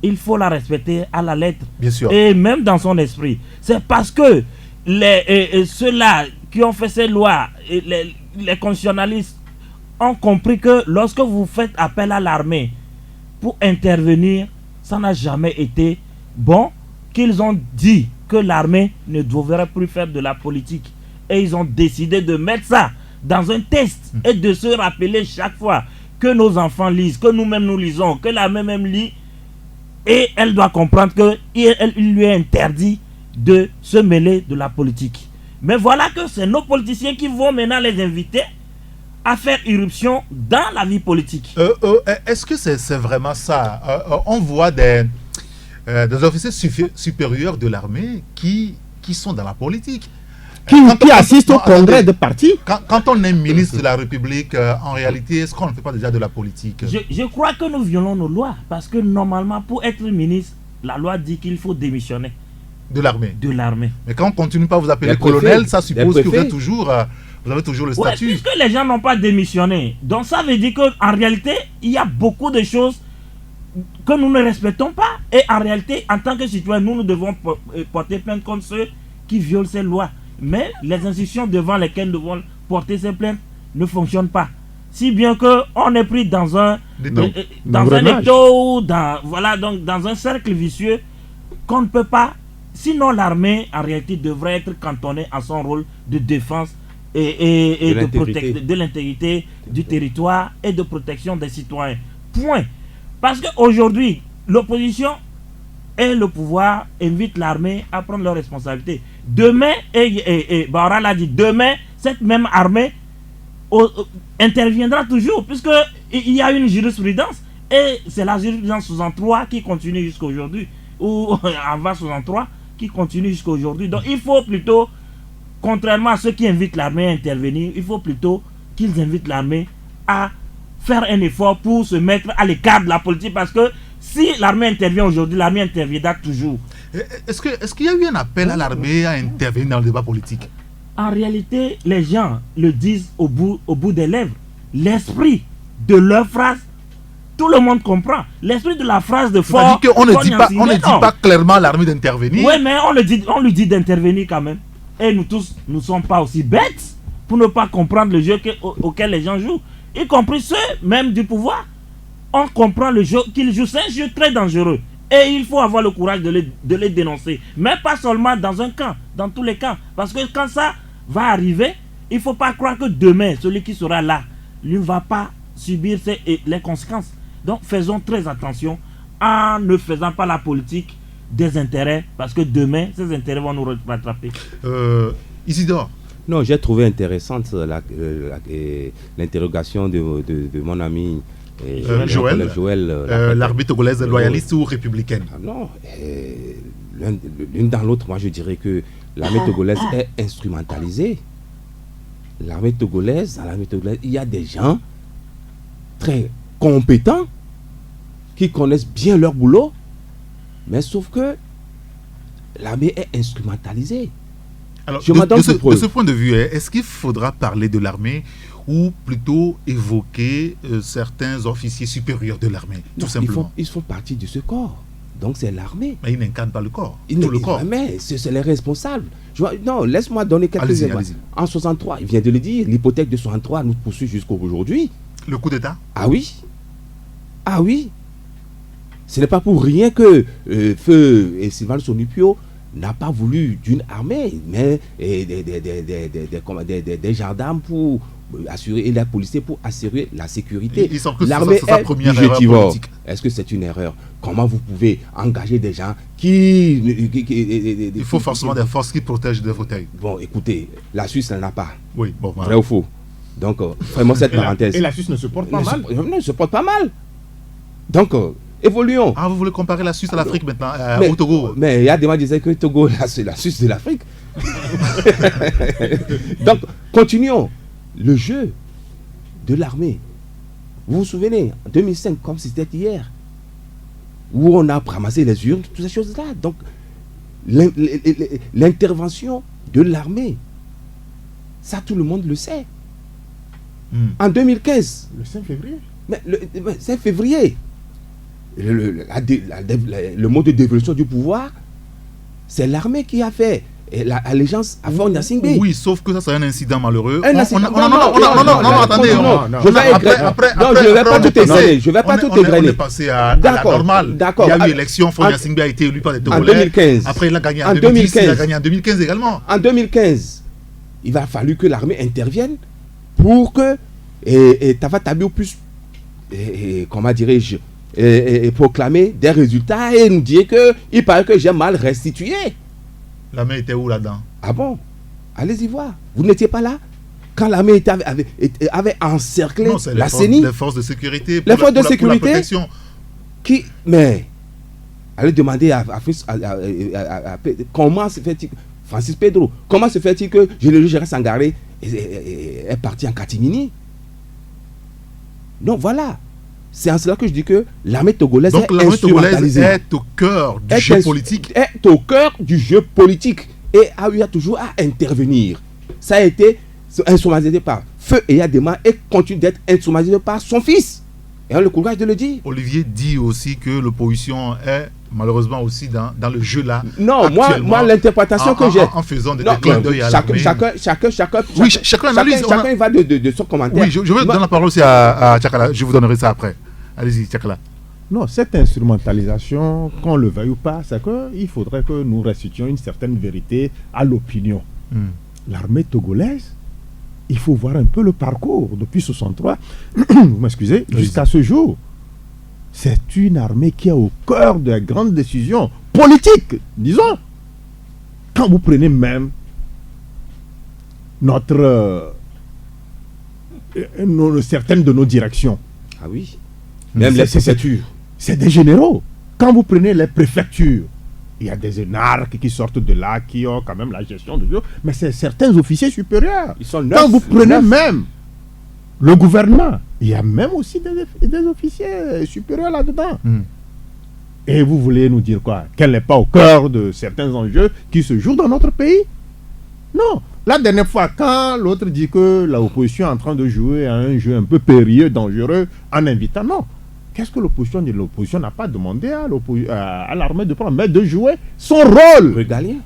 il faut la respecter à la lettre. Bien sûr. Et même dans son esprit. C'est parce que ceux-là qui ont fait ces lois, les constitutionnalistes, ont compris que lorsque vous faites appel à l'armée pour intervenir, ça n'a jamais été bon, qu'ils ont dit que l'armée ne devrait plus faire de la politique. Et ils ont décidé de mettre ça dans un test et de se rappeler chaque fois que nos enfants lisent, que nous-mêmes nous lisons, que l'armée même lit, et elle doit comprendre qu'il lui est interdit de se mêler de la politique. Mais voilà que c'est nos politiciens qui vont maintenant les inviter à faire irruption dans la vie politique. Est-ce que c'est vraiment ça? On voit des officiers supérieurs de l'armée qui sont dans la politique. Qui assistent au congrès de parti. Quand on est ministre de la République, en réalité, est-ce qu'on ne fait pas déjà de la politique? Je crois que nous violons nos lois, parce que normalement, pour être ministre, la loi dit qu'il faut démissionner. De l'armée. De l'armée. Mais quand on ne continue pas à vous appeler colonel, ça suppose que vous avez toujours le statut. Puisque les gens n'ont pas démissionné. Donc ça veut dire qu'en réalité, il y a beaucoup de choses que nous ne respectons pas. Et en réalité, en tant que citoyens, nous devons porter plainte contre ceux qui violent ces lois. Mais les institutions devant lesquelles nous devons porter ces plaintes ne fonctionnent pas. Si bien qu'on est pris dans un étau, dans un cercle vicieux qu'on ne peut pas. Sinon, l'armée, en réalité, devrait être cantonnée à son rôle de défense et de l'intégrité du territoire et de protection des citoyens. Point. Parce qu'aujourd'hui, l'opposition et le pouvoir invitent l'armée à prendre leurs responsabilités. Demain, Bahora l'a dit, demain, cette même armée interviendra toujours, puisqu'il y a une jurisprudence, et c'est la jurisprudence 63 qui continue jusqu'à aujourd'hui, ou avant 63 qui continue jusqu'à aujourd'hui. Donc il faut plutôt, contrairement à ceux qui invitent l'armée à intervenir, il faut plutôt qu'ils invitent l'armée à faire un effort pour se mettre à l'écart de la politique, parce que si l'armée intervient aujourd'hui, l'armée interviendra toujours. Est-ce qu'il y a eu un appel à l'armée à intervenir dans le débat politique? En réalité, les gens le disent au bout des lèvres. L'esprit de leur phrase, tout le monde comprend. L'esprit de la phrase de fort. C'est-à-dire qu'on ne dit pas clairement à l'armée d'intervenir. Oui, mais on lui dit d'intervenir quand même. Et nous tous, nous ne sommes pas aussi bêtes pour ne pas comprendre le jeu auquel les gens jouent. Y compris ceux même du pouvoir. On comprend le jeu qu'ils jouent. C'est un jeu très dangereux. Et il faut avoir le courage de les dénoncer. Mais pas seulement dans un camp, dans tous les camps. Parce que quand ça va arriver, il ne faut pas croire que demain, celui qui sera là, ne va pas subir les conséquences. Donc faisons très attention en ne faisant pas la politique des intérêts, parce que demain, ces intérêts vont nous rattraper. Isidore? Non, j'ai trouvé intéressante l'interrogation de mon ami Joël, l'armée togolaise loyaliste ou républicaine? Non, l'une dans l'autre, moi je dirais que l'armée togolaise est instrumentalisée. Dans l'armée togolaise, il y a des gens très compétents qui connaissent bien leur boulot, mais sauf que l'armée est instrumentalisée. Alors, de ce point de vue, est-ce qu'il faudra parler de l'armée ou plutôt évoquer certains officiers supérieurs de l'armée, tout simplement? Ils font partie de ce corps. Donc c'est l'armée. Mais ils n'incarnent pas le corps. Le corps. Mais c'est les responsables. Non, laisse-moi donner quelques exemples. En 63, il vient de le dire, l'hypothèque de 63 nous poursuit jusqu'à aujourd'hui. Le coup d'État? Ah oui. Ah oui. Ce n'est pas pour rien que Feu et Sylvain Sonupio n'a pas voulu d'une armée, mais des gendarmes pour assurer, et des policiers pour assurer la sécurité. Il semble que l'armée c'est sa est première erreur budgétivore. politique. Est-ce que c'est une erreur? Comment vous pouvez engager des gens qui... Il faut forcément des forces qui protègent des fauteuils. Bon, écoutez, la Suisse n'en a pas. Oui, bon, Vrai voilà. ou faux? Donc, vraiment cette parenthèse. Et la Suisse ne se porte pas mal. Ne se porte pas mal. Donc, évoluons. Ah, vous voulez comparer la Suisse à l'Afrique maintenant, Mais- au Togo? Mais il y a des gens qui disaient que Togo, là, c'est la Suisse de l'Afrique. Donc, continuons. Le jeu de l'armée. Vous vous souvenez, en 2005, comme si c'était hier, où on a ramassé les urnes, toutes ces choses-là. Donc, l'intervention de l'armée, ça, tout le monde le sait. En 2015, Le 5 février. mais c'est février. Le mode de dévolution du pouvoir, c'est l'armée qui a fait l'allégeance à Faure Gnassingbé. Oui, sauf que ça, c'est un incident malheureux. Un incident. Non, attendez. Je ne vais pas tout égrener. Je vais pas tout On est égrener. passé à la D'accord, normale. d'accord. Il y a eu élection, Faure Gnassingbé a été élu par les En Togolais. 2015. Après, il a gagné en En 2010, il a 2015. gagné en 2015 également. En 2015, il va falloir que l'armée intervienne pour que Tafa Tabiou puisse, comment dirais-je, proclamer des résultats et nous dire qu'il paraît que j'ai mal restitué. L'armée était où là-dedans? Ah bon? Allez-y voir. Vous n'étiez pas là quand l'armée avait encerclé Non, c'est la les CENI. forces de sécurité. Les forces de pour la sécurité. protection. Mais allez demander à comment se fait-il, Francis Pedro, comment se fait-il que le juge Sangaré est parti en catimini? Non, voilà. C'est en cela que je dis que l'armée togolaise Donc est l'armée togolaise instrumentalisée. est au cœur du jeu politique. Est au cœur du jeu politique et a eu toujours à intervenir. Ça a été instrumentalisé par Feu et Yadema et continue d'être instrumentalisé par son fils. Et on a le courage de le dire. Olivier dit aussi que l'opposition est malheureusement aussi dans le jeu là. Non, moi l'interprétation que j'ai. En faisant des clins d'œil à l'armée. Chacun analyse. Chacun va de son commentaire. Oui, je vais donner la parole aussi à Tchakala. Je vous donnerai ça après. Allez-y, Tchakala. Non, cette instrumentalisation, qu'on le veuille ou pas, c'est qu'il faudrait que nous restituions une certaine vérité à l'opinion. L'armée togolaise, il faut voir un peu le parcours depuis 63, vous m'excusez, jusqu'à ce jour. C'est une armée qui est au cœur de grandes décisions politiques, disons. Quand vous prenez même certaines de nos directions. Ah oui. Même les préfectures. C'est des généraux. Quand vous prenez les préfectures, il y a des énarques qui sortent de là, qui ont quand même la gestion de eux, mais c'est certains officiers supérieurs. Ils sont Quand vous prenez même le gouvernement, il y a même aussi des officiers supérieurs là-dedans. Et vous voulez nous dire quoi? Qu'elle n'est pas au cœur de certains enjeux qui se jouent dans notre pays? Non. La dernière fois, quand l'autre dit que l'opposition est en train de jouer à un jeu un peu périlleux, dangereux, en invitant, non. Qu'est-ce que l'opposition dit? L'opposition n'a pas demandé à l'armée de prendre, mais de jouer son rôle. Régalien.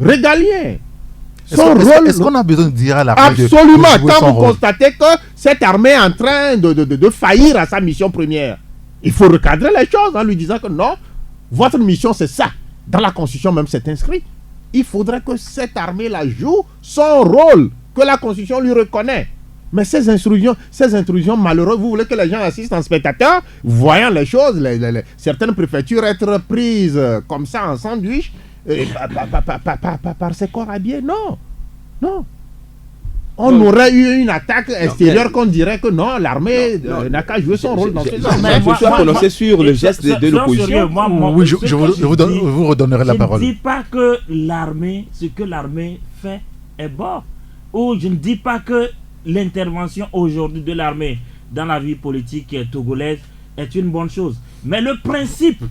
Est-ce qu'on a besoin de dire à l'armée absolument, de jouer quand son vous rôle? constatez que cette armée est en train de faillir à sa mission première, il faut recadrer les choses en lui disant que non, votre mission c'est ça. Dans la Constitution même c'est inscrit. Il faudrait que cette armée-là joue son rôle, que la Constitution lui reconnaît. Mais ces intrusions malheureuses, vous voulez que les gens assistent en spectateur, voyant les choses, certaines préfectures être prises comme ça en sandwich, par ces corps habillés? Non. Non. On aurait eu une attaque extérieure qu'on dirait que non, l'armée n'a qu'à jouer son rôle dans ce genre. Mais je suis prononcé sur le geste de l'opposition. Oui, je vous redonnerai la parole. Je ne dis pas que ce que l'armée fait est bon. Ou je ne dis pas que l'intervention aujourd'hui de l'armée dans la vie politique togolaise est une bonne chose. Mais le principe,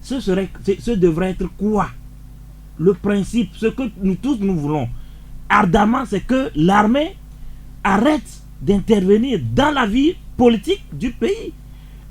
ce devrait être quoi? Le principe, ce que nous tous nous voulons ardemment, c'est que l'armée arrête d'intervenir dans la vie politique du pays.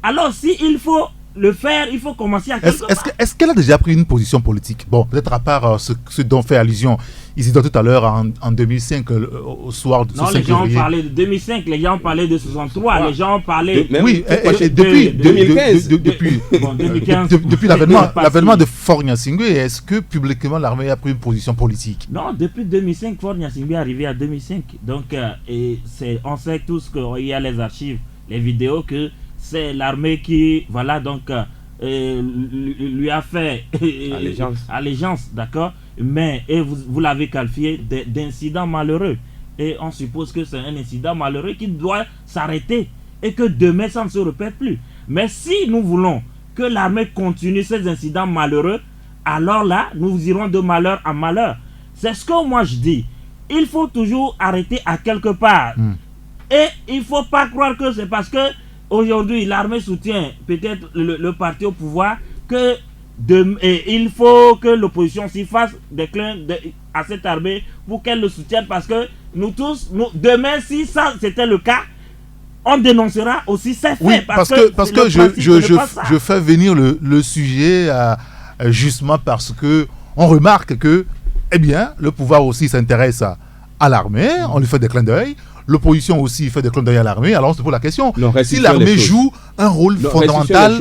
Alors s'il faut le faire, il faut commencer à quelque part. Est-ce qu'elle a déjà pris une position politique? Bon, peut-être à part ce dont fait allusion Isidore tout à l'heure en 2005, au soir de ce 5 février. Non, les gens ont parlé de 2005, les gens ont parlé de 63, les gens ont parlé... Oui, depuis 2015. Depuis l'avènement de Faure Gnassingbé, est-ce que publiquement l'armée a pris une position politique? Non, depuis 2005, Faure Gnassingbé est arrivé à 2005. Donc, on sait tous qu'il y a les archives, les vidéos, que c'est l'armée qui, voilà, donc, lui a fait allégeance, d'accord, mais vous l'avez qualifié d'incident malheureux. Et on suppose que c'est un incident malheureux qui doit s'arrêter et que demain, ça ne se répète plus. Mais si nous voulons que l'armée continue ces incidents malheureux, alors là, nous irons de malheur en malheur. C'est ce que moi je dis. Il faut toujours arrêter à quelque part. Et il ne faut pas croire que c'est parce que aujourd'hui, l'armée soutient peut-être le parti au pouvoir que il faut que l'opposition s'y fasse des clins à cette armée pour qu'elle le soutienne, parce que nous tous, demain, si ça c'était le cas, on dénoncera aussi ces faits. Oui, parce que je fais venir le sujet justement parce que on remarque que, eh bien, le pouvoir aussi s'intéresse à l'armée, on lui fait des clins d'œil. L'opposition aussi fait des clins d'œil à l'armée. Alors, c'est pour la question. Si l'armée joue un rôle fondamental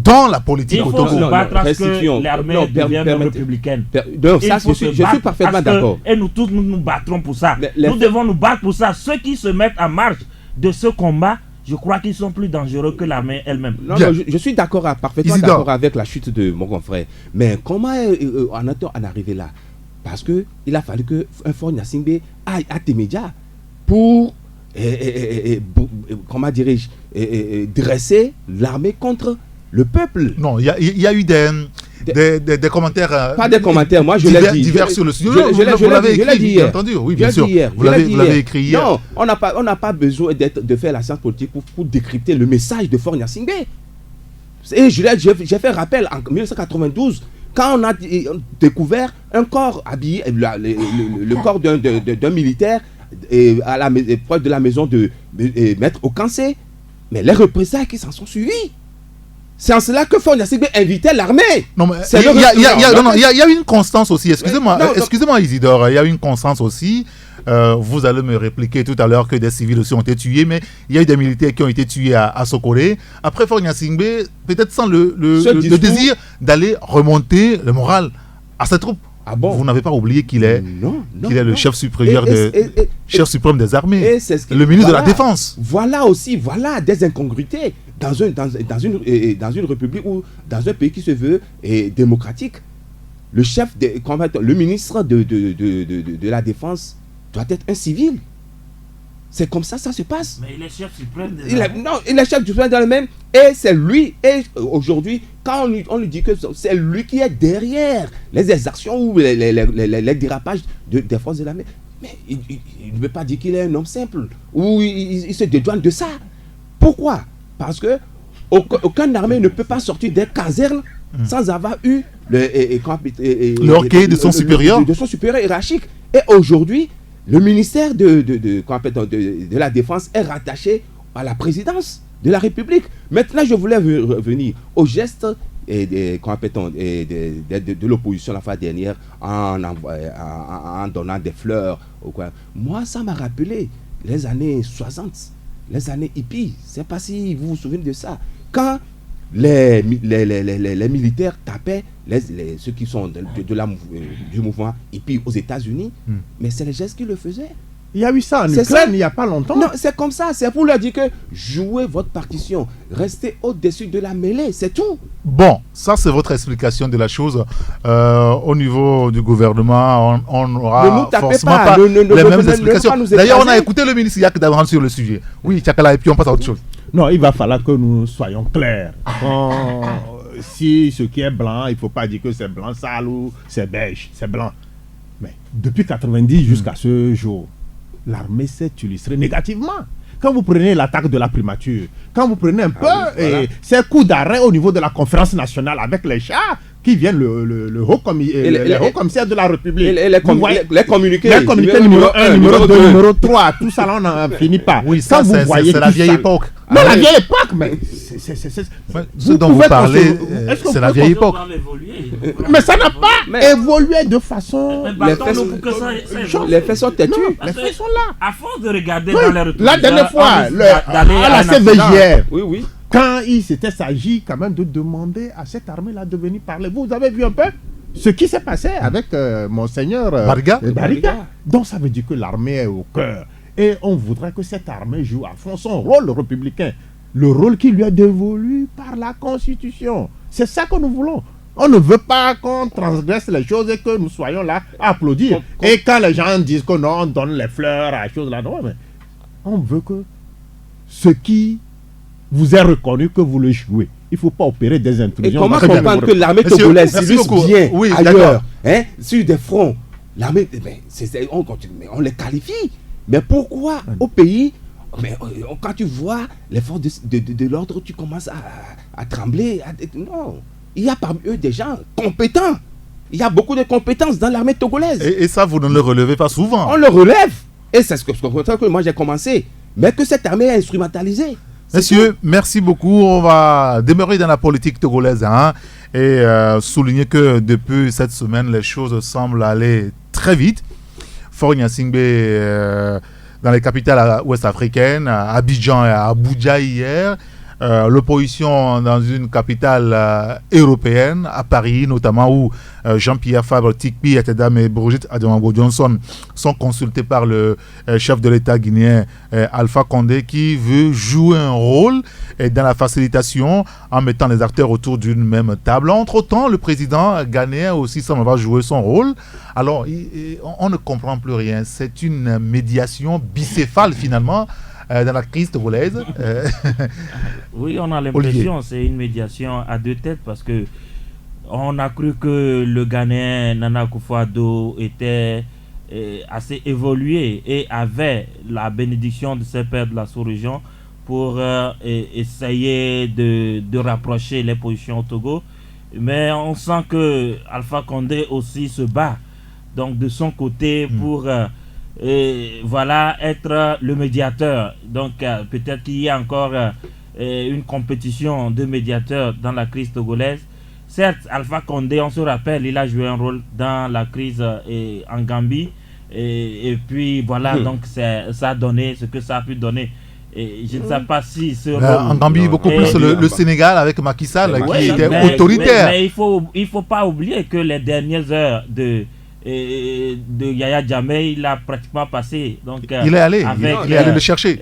dans la politique au Togo. Il faut se battre à ce que l'armée devienne républicaine. Je suis parfaitement d'accord. Et nous tous, nous battrons pour ça. Nous devons nous battre pour ça. Ceux qui se mettent en marge de ce combat, je crois qu'ils sont plus dangereux que l'armée elle-même. Non, je suis parfaitement d'accord avec la chute de mon confrère. Mais comment on est arrivé là? Parce qu'il a fallu qu'un Faure Gnassingbé aille à tes médias pour, comment dirais-je, dresser l'armée contre le peuple. Non, il y a eu des commentaires. Pas des commentaires, moi je l'ai dit. Divers sur le sujet. Vous l'avez écrit, bien entendu. Oui, bien sûr. Vous l'avez écrit hier. Non, on n'a pas besoin de faire la science politique pour décrypter le message de Faure Gnassingbé. Et j'ai fait rappel en 1992. Quand on a découvert un corps habillé, le corps d'un militaire proche de la maison de Maître Okansé, mais les représailles qui s'en sont suivies. C'est en cela que Faure Gnassingbé invitait l'armée. Non, mais il y a une constance aussi. Excusez-moi Isidore, il y a une constance aussi. Vous allez me répliquer tout à l'heure que des civils aussi ont été tués, mais il y a eu des militaires qui ont été tués à Sokoré. Après Faure Gnassingbé, peut-être sans le désir d'aller remonter le moral à ses troupes. Ah bon? Vous n'avez pas oublié qu'il est le chef supérieur chef suprême des armées, le ministre de la Défense. Voilà des incongruités dans une république ou dans un pays qui se veut démocratique. Le ministre de la Défense doit être un civil. C'est comme ça se passe. Mais il est chef suprême des il est chef suprême des armées. Et c'est lui. Et aujourd'hui, quand on lui dit que c'est lui qui est derrière les exactions ou les dérapages des forces de l'armée, mais il ne veut pas dire qu'il est un homme simple. Ou il se dédouane de ça. Pourquoi? Parce que aucun armée ne peut pas sortir des casernes sans avoir eu l'orgueil de son supérieur. De son supérieur hiérarchique. Et aujourd'hui, le ministère de la Défense est rattaché à la présidence de la République. Maintenant, je voulais revenir au geste de l'opposition la fois dernière en donnant des fleurs. Moi, ça m'a rappelé les années 60, les années hippies. Je ne sais pas si vous vous souvenez de ça. Quand les militaires tapaient ceux qui sont du mouvement hippie aux États-Unis, mais c'est les gestes qui le faisaient. Il y a eu ça en Ukraine il n'y a pas longtemps. Non, c'est comme ça. C'est pour leur dire que jouez votre partition. Restez au-dessus de la mêlée. C'est tout. Bon, ça c'est votre explication de la chose. Au niveau du gouvernement, on aura forcément pas les mêmes explications. D'ailleurs, on a écouté le ministre Yak Damran sur le sujet. Oui, Tchakala, et puis on passe à autre chose. Non, il va falloir que nous soyons clairs. Si ce qui est blanc, il ne faut pas dire que c'est blanc sale ou c'est beige, c'est blanc. Mais depuis 90 jusqu'à ce jour, l'armée s'est illustrée négativement. Quand vous prenez l'attaque de la primature, quand vous prenez un peu ces coups d'arrêt au niveau de la conférence nationale avec les chars qui viennent le haut commissaire de la République. Les communiqués. Les communiqués numéro 1, numéro 2, numéro 3, tout ça là on n'en finit pas. Oui, ça c'est la vieille époque. Non, la vieille époque, mais Ce dont vous parlez, c'est la vieille époque. Mais ça n'a pas évolué de façon... Les faits sont têtus. Les faits sont là. À force de regarder dans les retours... La dernière fois, à la CVJR, oui. quand il s'était s'agit quand même de demander à cette armée-là de venir parler, vous avez vu un peu ce qui s'est passé avec Monseigneur Bariga. Donc ça veut dire que l'armée est au cœur. Et on voudrait que cette armée joue à fond son rôle républicain. Le rôle qui lui est dévolu par la Constitution. C'est ça que nous voulons. On ne veut pas qu'on transgresse les choses et que nous soyons là à applaudir. Et quand les gens disent que non, on donne les fleurs à la chose là, non, mais on veut que ce qui vous est reconnu, que vous le jouez. Il ne faut pas opérer des intrusions. Et comment comprendre que l'armée togolaise s'illustre bien ailleurs, sur des fronts? L'armée, on les qualifie. Mais pourquoi au pays, quand tu vois les forces de l'ordre, tu commences à trembler? Non, il y a parmi eux des gens compétents. Il y a beaucoup de compétences dans l'armée togolaise. Et ça, vous ne le relevez pas souvent. On le relève. Et c'est ce que moi j'ai commencé. Mais que cette armée est instrumentalisée. Messieurs, merci beaucoup. On va demeurer dans la politique togolaise et souligner que depuis cette semaine, les choses semblent aller très vite. Faure Gnassingbé, dans les capitales ouest-africaines, à Abidjan et à Abuja hier, l'opposition dans une capitale européenne, à Paris notamment, où Jean-Pierre Fabre-Tikpi, Etedam et Brigitte Adjamabo Johnson sont consultés par le chef de l'État guinéen Alpha Condé, qui veut jouer un rôle dans la facilitation en mettant les acteurs autour d'une même table. Entre-temps, le président ghanéen aussi semble avoir joué son rôle. Alors, on ne comprend plus rien. C'est une médiation bicéphale finalement dans la crise togolaise. Oui, on a l'impression que c'est une médiation à deux têtes parce que on a cru que le Ghanéen Nana Akufo-Addo était assez évolué et avait la bénédiction de ses pairs de la sous-région pour essayer de rapprocher les positions au Togo. Mais on sent que Alpha Condé aussi se bat donc de son côté pour être le médiateur. Donc peut-être qu'il y a encore une compétition de médiateurs dans la crise togolaise. Certes, Alpha Condé, on se rappelle, il a joué un rôle dans la crise en Gambie. Et puis voilà, donc ça a donné ce que ça a pu donner. Et je ne sais pas si ce rôle... En Gambie, beaucoup plus le Sénégal avec Macky Sall qui était autoritaire. Mais il faut pas oublier que les dernières heures de Yaya Jammeh, il a pratiquement passé. Donc, il est allé le chercher.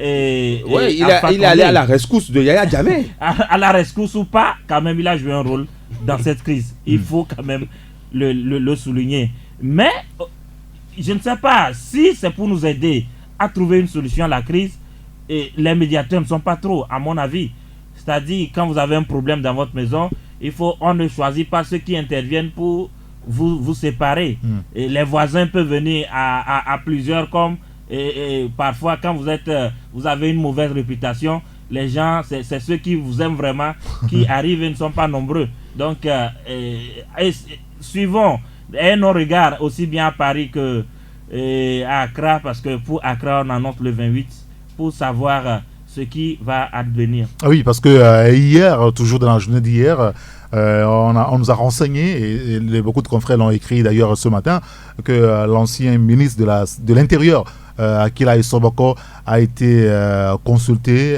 Il est allé à la rescousse de Yaya Jammeh. à la rescousse ou pas, quand même, il a joué un rôle dans cette crise. Il faut quand même le souligner. Mais je ne sais pas si c'est pour nous aider à trouver une solution à la crise. Et les médiateurs ne sont pas trop, à mon avis. C'est-à-dire, quand vous avez un problème dans votre maison, on ne choisit pas ceux qui interviennent pour vous séparer. Et les voisins peuvent venir à plusieurs, comme et parfois quand vous avez une mauvaise réputation, les gens, c'est ceux qui vous aiment vraiment qui arrivent et ne sont pas nombreux. Donc, suivons nos regards aussi bien à Paris que à Accra, parce que pour Accra, on annonce le 28 pour savoir ce qui va advenir. Ah oui, parce que hier, toujours dans la journée d'hier, on nous a renseigné, et beaucoup de confrères l'ont écrit d'ailleurs ce matin, que l'ancien ministre de l'Intérieur, Akila Isoboko, a été consulté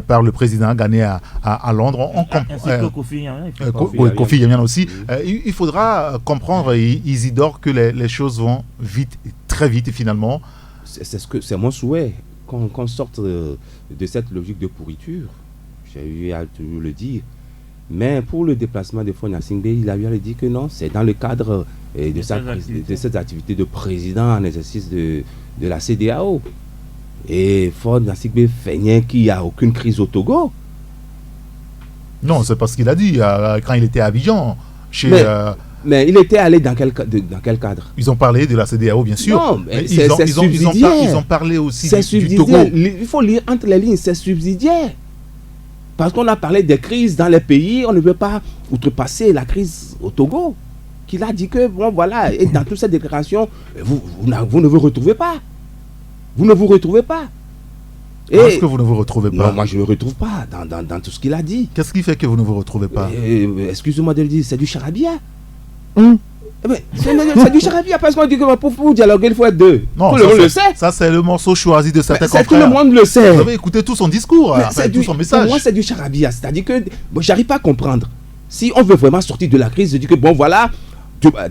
par le président ghanéen à Londres. Ainsi que Kofi Yamian aussi. Il faudra comprendre, Isidore, que les choses vont vite, très vite finalement. C'est mon souhait. Qu'on sorte de cette logique de pourriture, j'ai eu à toujours le dire. Mais pour le déplacement de Faure Gnassingbé, il a eu dit que non, c'est dans le cadre de cette activité de président en exercice de la CEDEAO. Et Faure Gnassingbé feignait qu'il n'y a aucune crise au Togo. Non, c'est pas ce qu'il a dit quand il était à Abidjan. Mais il était allé dans quel cadre? Ils ont parlé de la CEDEAO, bien sûr. Non, mais ils ont parlé aussi du Togo. Il faut lire entre les lignes, c'est subsidiaire. Parce qu'on a parlé des crises dans les pays, on ne veut pas outrepasser la crise au Togo. Qu'il a dit que, bon voilà, et dans toutes ces déclarations, vous ne vous retrouvez pas. Vous ne vous retrouvez pas. Est-ce que vous ne vous retrouvez pas? Non, moi je ne me retrouve pas dans tout ce qu'il a dit. Qu'est-ce qui fait que vous ne vous retrouvez pas? Excusez-moi de le dire, c'est du charabia. Hum. C'est du charabia parce qu'on dit que pour dialoguer, il faut être deux. Non, tout le monde le sait. Ça, c'est le morceau choisi de certains confrères. Tout le monde le sait. Vous avez écouté tout son discours, tout son message. Pour moi, c'est du charabia. C'est-à-dire que j'arrive pas à comprendre. Si on veut vraiment sortir de la crise, je dis que bon, voilà,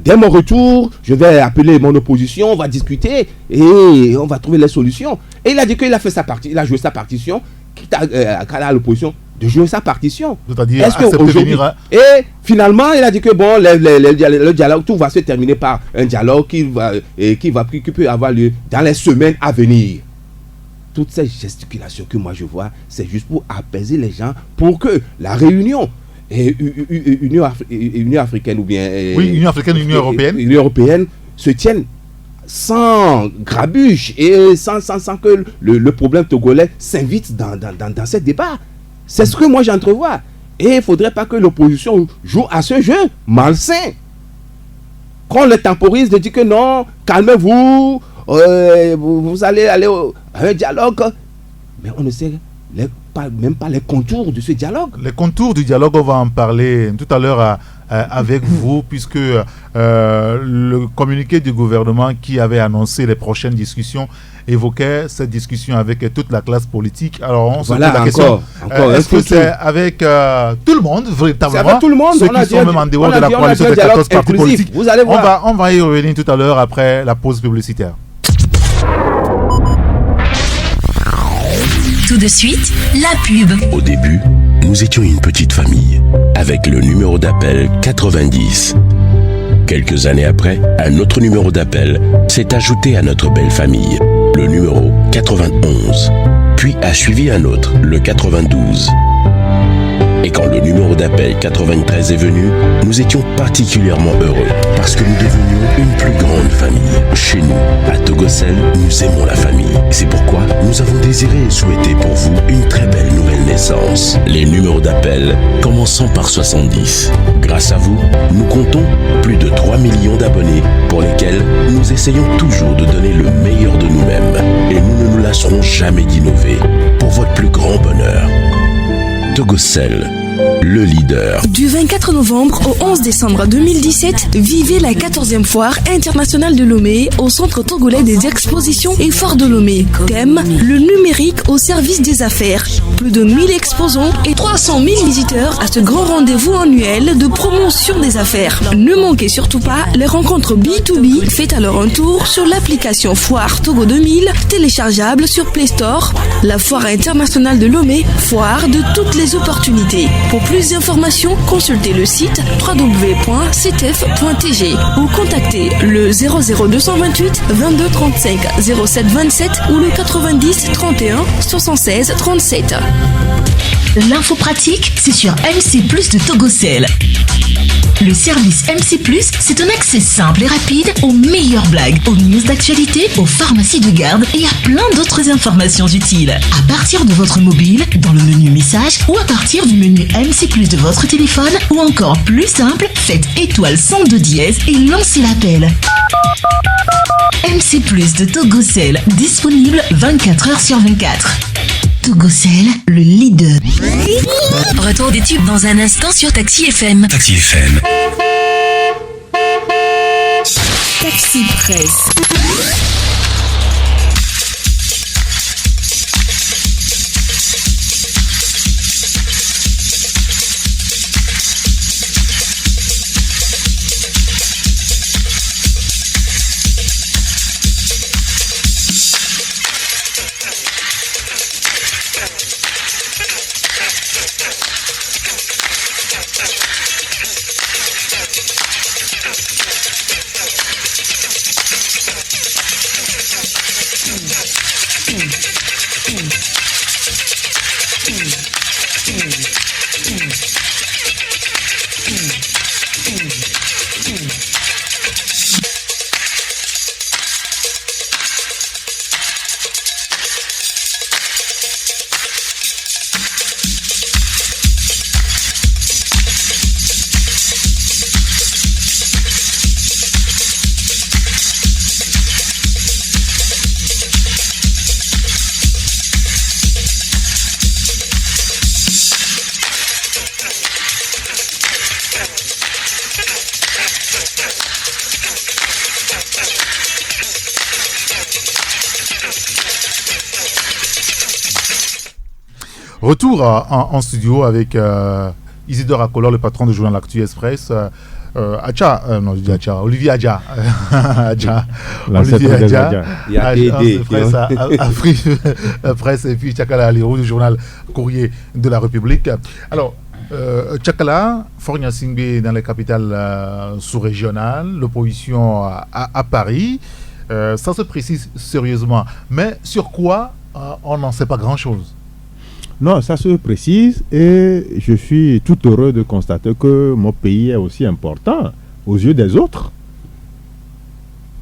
dès mon retour, je vais appeler mon opposition, on va discuter et on va trouver les solutions. Et il a dit qu'il a fait sa partie, il a joué sa partition, quitte à l'opposition de jouer sa partition. C'est-à-dire accepter venir. Et finalement, il a dit que bon, le dialogue, tout va se terminer par un dialogue qui peut avoir lieu dans les semaines à venir. Toutes ces gesticulations que moi je vois, c'est juste pour apaiser les gens, pour que la réunion Union africaine ou bien Union africaine, Union européenne se tienne sans grabuge et sans que le problème togolais s'invite dans ce débat. C'est ce que moi j'entrevois. Et il ne faudrait pas que l'opposition joue à ce jeu malsain. Qu'on le temporise de dire que non, calmez-vous, vous allez aller à un dialogue. Mais on ne sait même pas les contours de ce dialogue. Les contours du dialogue, on va en parler tout à l'heure avec vous, puisque le communiqué du gouvernement qui avait annoncé les prochaines discussions évoquait cette discussion avec toute la classe politique. Alors on se pose la question, est-ce que c'est avec tout le monde, véritablement? C'est avec tout le monde. Ceux qui sont même en dehors de la coalition de 14 partis politiques. Vous allez voir. On va y revenir tout à l'heure après la pause publicitaire. Tout de suite, la pub. Au début, nous étions une petite famille, avec le numéro d'appel 90. Quelques années après, un autre numéro d'appel s'est ajouté à notre belle famille, le numéro 91. Puis a suivi un autre, le 92. Et quand le numéro d'appel 93 est venu, nous étions particulièrement heureux parce que nous devenions une plus grande famille. Chez nous, à Togocel, nous aimons la famille. C'est pourquoi nous avons désiré et souhaité pour vous une très belle nouvelle naissance. Les numéros d'appel commençant par 70. Grâce à vous, nous comptons plus de 3 millions d'abonnés pour lesquels nous essayons toujours de donner le meilleur de nous-mêmes. Et nous ne nous lasserons jamais d'innover pour votre plus grand bonheur. Togocel, le leader. Du 24 novembre au 11 décembre 2017, vivez la 14e foire internationale de Lomé au centre togolais des expositions et foire de Lomé. Thème, le numérique au service des affaires. Plus de 1000 exposants et 300 000 visiteurs à ce grand rendez-vous annuel de promotion des affaires. Ne manquez surtout pas les rencontres B2B. Faites alors un tour sur l'application Foire Togo 2000, téléchargeable sur Play Store. La foire internationale de Lomé, foire de toutes les opportunités. Pour plus d'informations, consultez le site www.ctf.tg ou contactez le 00228 22 35 07 27 ou le 90 31 76 37. L'info pratique, c'est sur MC+ de Togocel. Le service MC+, c'est un accès simple et rapide aux meilleures blagues, aux news d'actualité, aux pharmacies de garde et à plein d'autres informations utiles. À partir de votre mobile, dans le menu message ou à partir du menu MC+ de votre téléphone ou encore plus simple, faites étoile 102 dièse et lancez l'appel. MC+ de Togocel, disponible 24 h sur 24. Togocel, le leader. Retour des tubes dans un instant sur Taxi FM. Taxi FM. Taxi Presse. Retour en studio avec Isidore Akolor, le patron du journal L'Actu Express. Olivier Adja. Olivier Adja. Il y a des presse et puis Tchakala Aliro du journal Courrier de la République. Alors, Tchakala, Fornia Singbe dans les capitales sous-régionales, l'opposition à Paris. Ça se précise sérieusement. Mais sur quoi on n'en sait pas grand-chose? Non, ça se précise et je suis tout heureux de constater que mon pays est aussi important aux yeux des autres.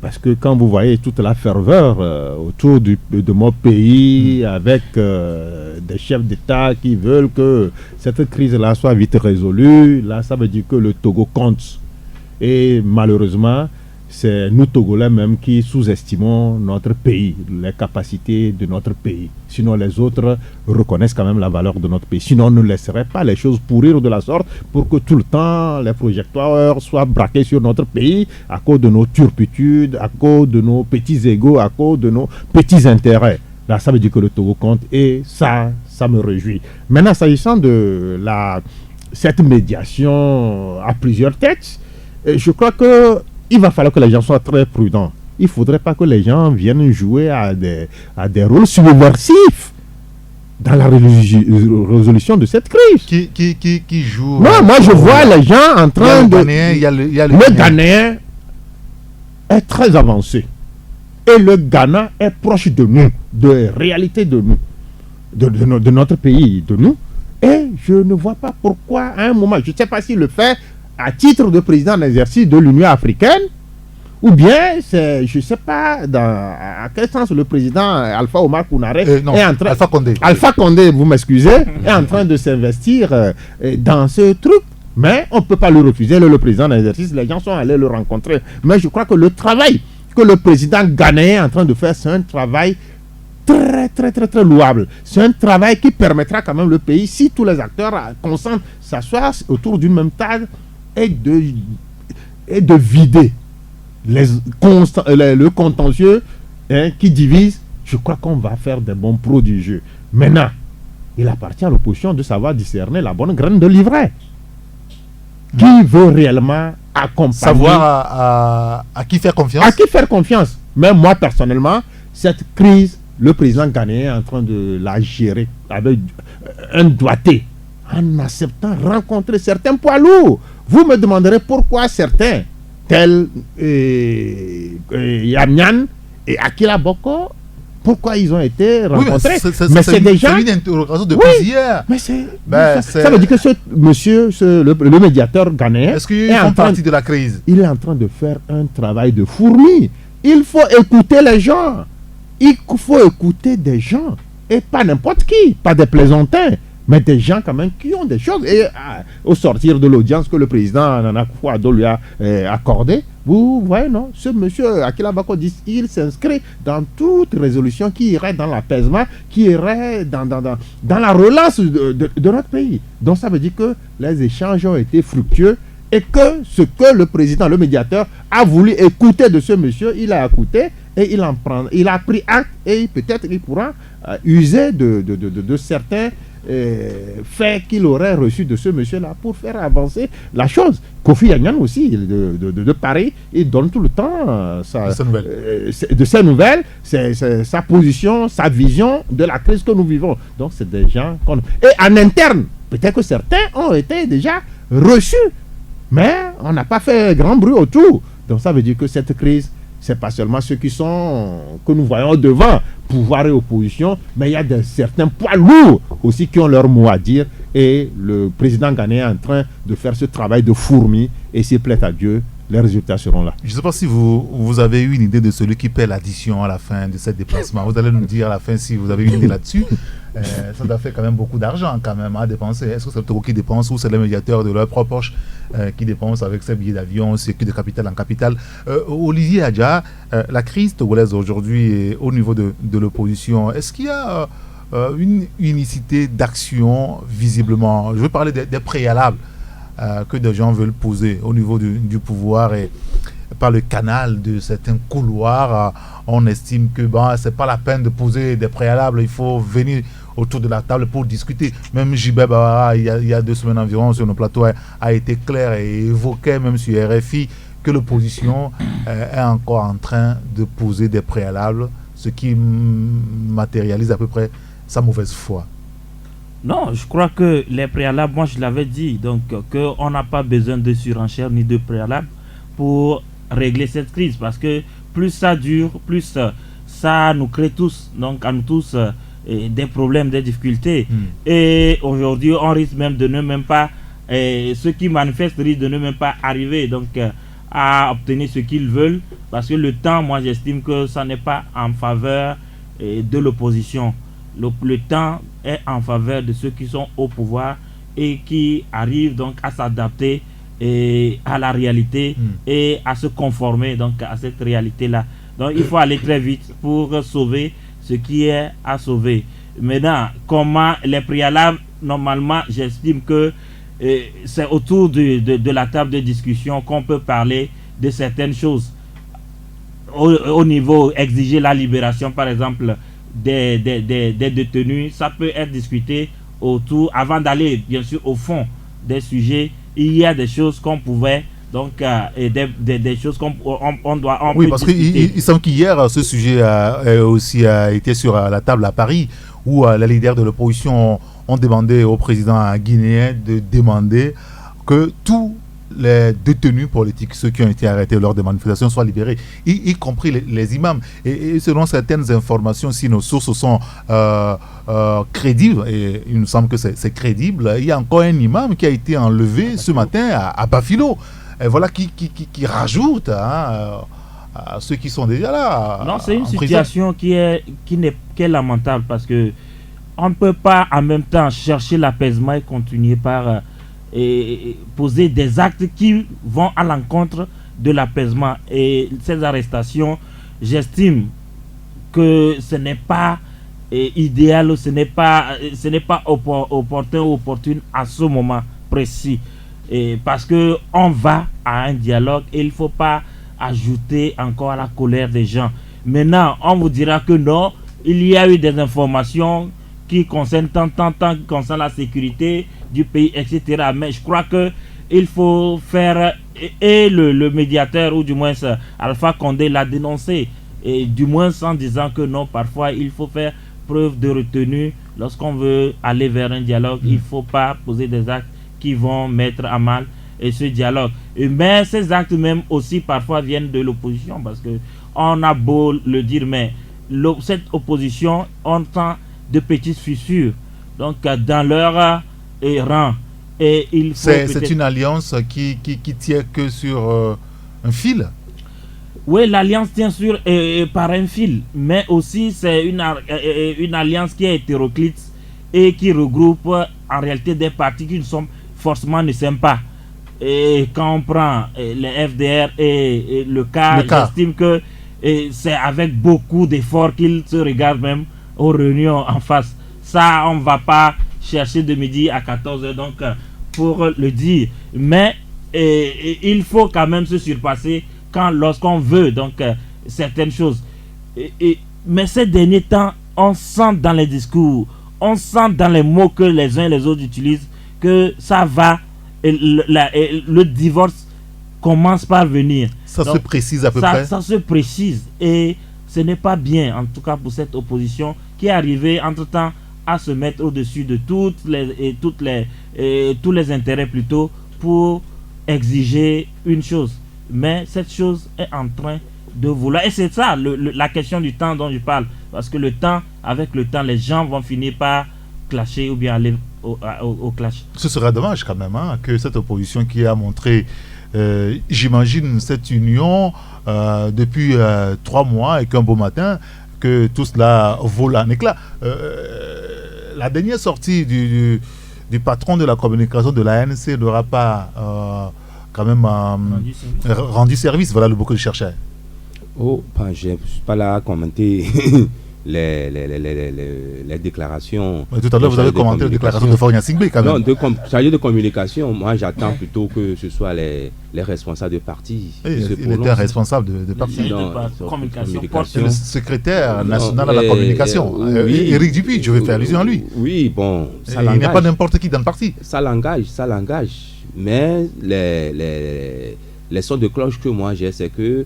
Parce que quand vous voyez toute la ferveur autour de mon pays, avec des chefs d'État qui veulent que cette crise-là soit vite résolue, là, ça veut dire que le Togo compte. Et malheureusement, c'est nous Togolais même qui sous-estimons notre pays, les capacités de notre pays. Sinon les autres reconnaissent quand même la valeur de notre pays. Sinon on ne laisserait pas les choses pourrir de la sorte pour que tout le temps les projecteurs soient braqués sur notre pays à cause de nos turpitudes, à cause de nos petits égos, à cause de nos petits intérêts. Là ça veut dire que le Togo compte et ça me réjouit. Maintenant s'agissant de cette médiation à plusieurs têtes, je crois que il va falloir que les gens soient très prudents. Il ne faudrait pas que les gens viennent jouer à des rôles subversifs dans la résolution de cette crise. Qui joue? Non, moi je vois les gens en train de... Le Ghanéen est très avancé. Et le Ghana est proche de nous, de la réalité de nous, de notre pays, de nous. Et je ne vois pas pourquoi à un moment, je ne sais pas s'il le fait à titre de président en exercice de l'Union africaine, ou bien c'est, je ne sais pas à quel sens le président Alpha Omar Kounaré est en train... Alpha Condé, vous m'excusez, est en train de s'investir dans ce truc. Mais on ne peut pas le refuser, le président en exercice, les gens sont allés le rencontrer. Mais je crois que le travail que le président ghanéen est en train de faire, c'est un travail très louable. C'est un travail qui permettra quand même le pays, si tous les acteurs consentent s'asseoir autour d'une même table, et de vider le contentieux qui divise. Je crois qu'on va faire des bons pros du jeu. Maintenant, il appartient à l'opposition de savoir discerner la bonne graine de livret. Qui veut réellement accompagner... Savoir à qui faire confiance. À qui faire confiance. Mais moi, personnellement, cette crise, le président ghanéen est en train de la gérer avec un doigté, en acceptant rencontrer certains poids lourds. Vous me demanderez pourquoi certains, tels Yamyan et Akila Boko, pourquoi ils ont été rencontrés. Mais c'est déjà une interrogation de hier. Mais ça veut dire que ce monsieur, le médiateur ghanéen, est-ce qu'ils font partie de la crise? Il est en train de faire un travail de fourmi. Il faut écouter les gens. Il faut écouter des gens. Et pas n'importe qui, pas des plaisantins, mais des gens quand même qui ont des choses. Et au sortir de l'audience que le président Nana Akufo-Addo lui a accordé, vous voyez, non, ce monsieur Akila Bako dit, il s'inscrit dans toute résolution qui irait dans l'apaisement, qui irait dans la relance de notre pays. Donc ça veut dire que les échanges ont été fructueux et que ce que le président, le médiateur, a voulu écouter de ce monsieur, il a écouté et il a pris acte et peut-être il pourra user de certains faits qu'il aurait reçus de ce monsieur-là pour faire avancer la chose. Kofi Annan aussi, de Paris, il donne tout le temps de ses nouvelles, sa position, sa vision de la crise que nous vivons. Donc c'est des gens Et en interne, peut-être que certains ont été déjà reçus, mais on n'a pas fait grand bruit autour. Donc ça veut dire que cette crise, c'est pas seulement ceux que nous voyons devant, pouvoir et opposition, mais il y a certains poids lourds aussi qui ont leur mot à dire. Et le président ghanéen est en train de faire ce travail de fourmi. Et s'il plaît à Dieu, les résultats seront là. Je ne sais pas si vous avez eu une idée de celui qui paie l'addition à la fin de ce déplacement. Vous allez nous dire à la fin si vous avez une idée là-dessus. Ça doit faire quand même beaucoup d'argent quand même à dépenser. Est-ce que c'est le Togo qui dépense ou c'est les médiateurs de leur propre poche qui dépensent avec ses billets d'avion, circuit de capitale en capitale? Olivier Adja, la crise togolaise aujourd'hui au niveau de l'opposition, est-ce qu'il y a une unicité d'action visiblement? Je veux parler des préalables que des gens veulent poser au niveau du pouvoir et par le canal de certains couloirs. On estime que c'est pas la peine de poser des préalables, il faut venir autour de la table pour discuter. Même Jibé Bawara, il y a 2 semaines environ, sur nos plateaux, a été clair et évoquait même sur RFI que l'opposition est encore en train de poser des préalables, ce qui matérialise à peu près sa mauvaise foi. Non, je crois que les préalables, moi je l'avais dit, donc qu'on n'a pas besoin de surenchère ni de préalables pour régler cette crise, parce que plus ça dure, plus ça nous crée tous, donc à nous tous, des problèmes, des difficultés. Et aujourd'hui, on risque même de ne même pas, ceux qui manifestent risquent de ne même pas arriver donc à obtenir ce qu'ils veulent, parce que le temps, moi j'estime que ça n'est pas en faveur de l'opposition. Le temps est en faveur de ceux qui sont au pouvoir et qui arrivent donc à s'adapter à la réalité et à se conformer donc à cette réalité-là. Donc il faut aller très vite pour sauver ce qui est à sauver. Maintenant, comment les préalables, normalement, j'estime que c'est autour de la table de discussion qu'on peut parler de certaines choses. Au niveau exiger la libération, par exemple, des détenus, ça peut être discuté autour, avant d'aller bien sûr au fond des sujets. Il y a des choses qu'on pouvait donc des choses qu'on doit oui, parce qu'il semble qu'hier ce sujet a été sur la table à Paris, où les leaders de l'opposition ont demandé au président guinéen de demander que tous les détenus politiques, ceux qui ont été arrêtés lors des manifestations, soient libérés, y compris les imams. Et selon certaines informations, si nos sources sont crédibles, et il me semble que c'est crédible, il y a encore un imam qui a été enlevé ce matin à Bafilo. Et voilà qui rajoute à ceux qui sont déjà là. Non, c'est une situation qui est lamentable, parce que on ne peut pas en même temps chercher l'apaisement et continuer par poser des actes qui vont à l'encontre de l'apaisement. Et ces arrestations, j'estime que ce n'est pas idéal, ce n'est pas opportun ou opportune à ce moment précis. Parce que on va à un dialogue et il ne faut pas ajouter encore à la colère des gens. Maintenant, on vous dira que non, il y a eu des informations qui concernent tant qui concernent la sécurité du pays, etc. Mais je crois que il faut faire, et le médiateur, ou du moins Alpha Condé l'a dénoncé, et du moins en disant que non, parfois il faut faire preuve de retenue lorsqu'on veut aller vers un dialogue. Il ne faut pas poser des actes qui vont mettre à mal ce dialogue. Mais ces actes même aussi parfois viennent de l'opposition, parce que on a beau le dire, mais cette opposition entend de petites fissures donc dans leur rang. Et il faut c'est une alliance qui tient que sur un fil. Oui, l'alliance tient sur par un fil, mais aussi c'est une alliance qui est hétéroclite et qui regroupe en réalité des partis qui forcément ne s'aiment pas. Et quand on prend les FDR et le cas, j'estime que c'est avec beaucoup d'efforts qu'ils se regardent même aux réunions en face. Ça, on ne va pas chercher de midi à 14h donc pour le dire. Mais il faut quand même se surpasser lorsqu'on veut donc certaines choses. Mais ces derniers temps, on sent dans les discours, on sent dans les mots que les uns et les autres utilisent que ça va, le divorce commence par venir. Ça donc, se précise à peu près. Ça se précise, et ce n'est pas bien, en tout cas pour cette opposition qui est arrivée entre-temps à se mettre au-dessus de tous les intérêts plutôt, pour exiger une chose. Mais cette chose est en train de vouloir, et c'est ça la question du temps dont je parle, parce que avec le temps, les gens vont finir par clasher ou bien aller au clash. Ce serait dommage quand même que cette opposition qui a montré, j'imagine, cette union depuis 3 mois, et qu'un beau matin, que tout cela vole en éclat. La dernière sortie du patron de la communication de l'ANC n'aura pas quand même rendu service. Voilà le mot que je cherchais. Je ne suis pas là à commenter les déclarations. Mais tout à l'heure, vous avez commenté la déclaration de Faure Gnassingbé quand même. Non, chargé de communication, moi j'attends plutôt que ce soit les responsables de parti. Il était un responsable de parti. Communication. Le secrétaire national à la communication, Éric Dupuy, je vais faire allusion à lui. Oui, bon, ça l'engage. Il n'est pas n'importe qui dans le parti. Ça l'engage. Mais les sons de cloche que moi j'ai, c'est que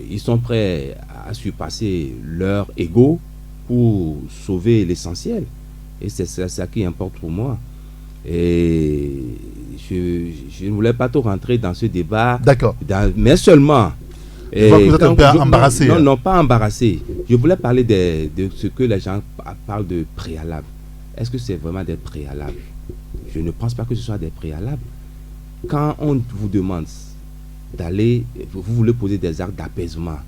ils sont prêts à surpasser leur ego pour sauver l'essentiel. Et c'est ça qui importe pour moi. Et je ne voulais pas trop rentrer dans ce débat. D'accord. Mais seulement... vous êtes un peu embarrassé. Non, pas embarrassé. Je voulais parler de ce que les gens parlent de préalable. Est-ce que c'est vraiment des préalables? Je ne pense pas que ce soit des préalables. Quand on vous demande d'aller, vous voulez poser des actes d'apaisement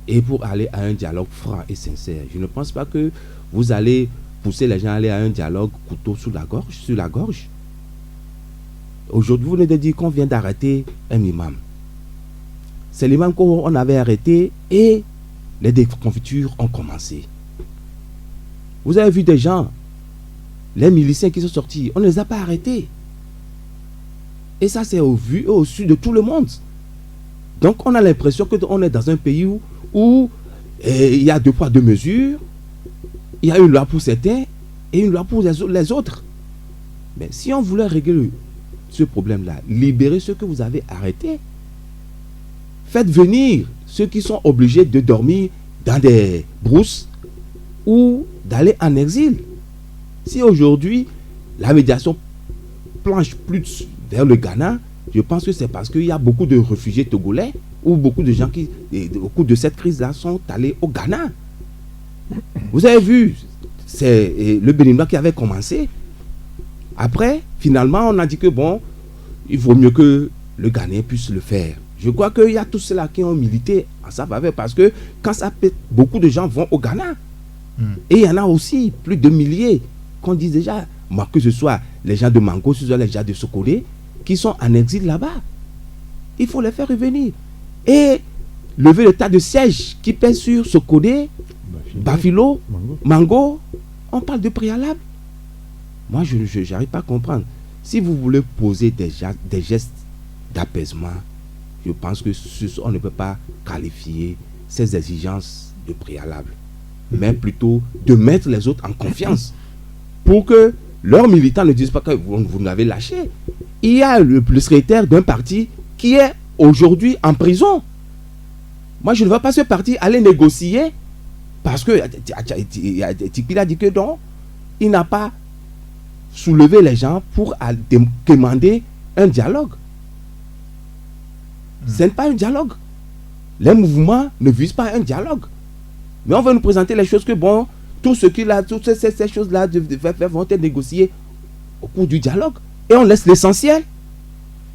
et pour aller à un dialogue franc et sincère, je ne pense pas que vous allez pousser les gens à aller à un dialogue couteau sur la gorge. Aujourd'hui, vous venez de dire qu'on vient d'arrêter un imam. C'est l'imam qu'on avait arrêté et les déconfitures ont commencé. Vous avez vu des gens, les miliciens qui sont sortis, on ne les a pas arrêtés. Et ça, c'est au vu et au su de tout le monde. Donc, on a l'impression qu'on est dans un pays où il y a 2 poids 2 mesures. Il y a une loi pour certains et une loi pour les autres. Mais si on voulait régler ce problème-là, libérer ceux que vous avez arrêtés, faites venir ceux qui sont obligés de dormir dans des brousses ou d'aller en exil. Si aujourd'hui, la médiation planche plus vers le Ghana, je pense que c'est parce qu'il y a beaucoup de réfugiés togolais ou beaucoup de gens qui, au cours de cette crise-là, sont allés au Ghana. Vous avez vu, c'est le Béninois qui avait commencé. Après, finalement, on a dit que bon, il vaut mieux que le Ghanéen puisse le faire. Je crois qu'il y a tous ceux-là qui ont milité en sa faveur parce que quand ça pète, beaucoup de gens vont au Ghana. Et il y en a aussi plus de milliers qu'on dit déjà, moi, que ce soit les gens de Mango, que ce soit les gens de Sokolé, qui sont en exil là-bas. Il faut les faire revenir. Et lever le tas de sièges qui pèsent sur Sokolé, Bafilo, Mango, on parle de préalable. Moi, je n'arrive pas à comprendre. Si vous voulez poser des gestes d'apaisement, je pense que on ne peut pas qualifier ces exigences de préalable, mais plutôt de mettre les autres en confiance pour que leurs militants ne disent pas que vous n'avez lâché. Il y a le secrétaire d'un parti qui est aujourd'hui en prison. Moi, je ne veux pas ce parti aller négocier parce que Tikpil a dit que non, il n'a pas soulevé les gens pour demander un dialogue. Ce n'est pas un dialogue. Les mouvements ne visent pas un dialogue. Mais on veut nous présenter les choses que bon, tout ce qu'il a, toutes ces choses-là vont être négociées au cours du dialogue. Et on laisse l'essentiel.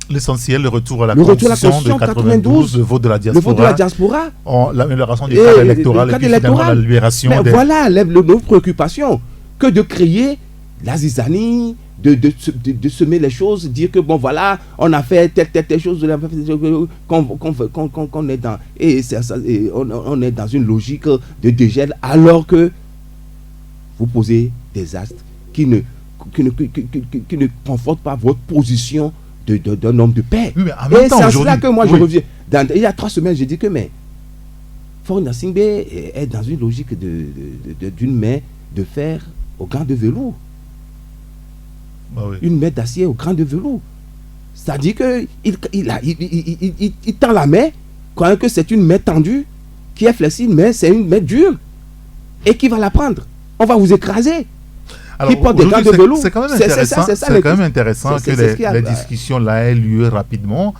L'essentiel, le retour à la Constitution de 92, le vote de la diaspora, l'amélioration du cadre électoral et puis finalement la libération des... Voilà nos préoccupations, que de créer la zizanie, de semer les choses, dire que bon voilà, on a fait telle chose, qu'on est dans on est dans une logique de dégel, alors que vous posez des actes qui ne confortent pas votre position d'un homme de paix. Oui, et c'est à cela que moi je reviens. Il y a 3 semaines, j'ai dit que mais Faure Gnassingbé est dans une logique d'une main de fer au gant de velours. Bah oui. Une main d'acier au gant de velours. C'est-à-dire qu'il tend la main, croyant que c'est une main tendue, qui est flexible, mais c'est une main dure. Et qui va la prendre. On va vous écraser. Alors, c'est quand même intéressant que les discussions là aient lieu rapidement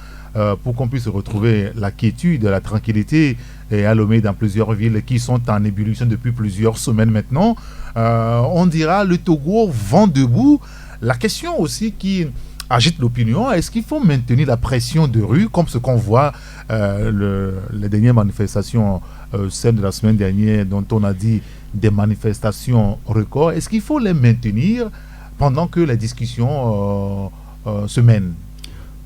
pour qu'on puisse retrouver la quiétude, la tranquillité à Lomé dans plusieurs villes qui sont en ébullition depuis plusieurs semaines maintenant. On dira le Togo vent debout. La question aussi qui agite l'opinion, est-ce qu'il faut maintenir la pression de rue comme ce qu'on voit les dernières manifestations, celles de la semaine dernière dont on a dit des manifestations records, est-ce qu'il faut les maintenir pendant que les discussions se mènent?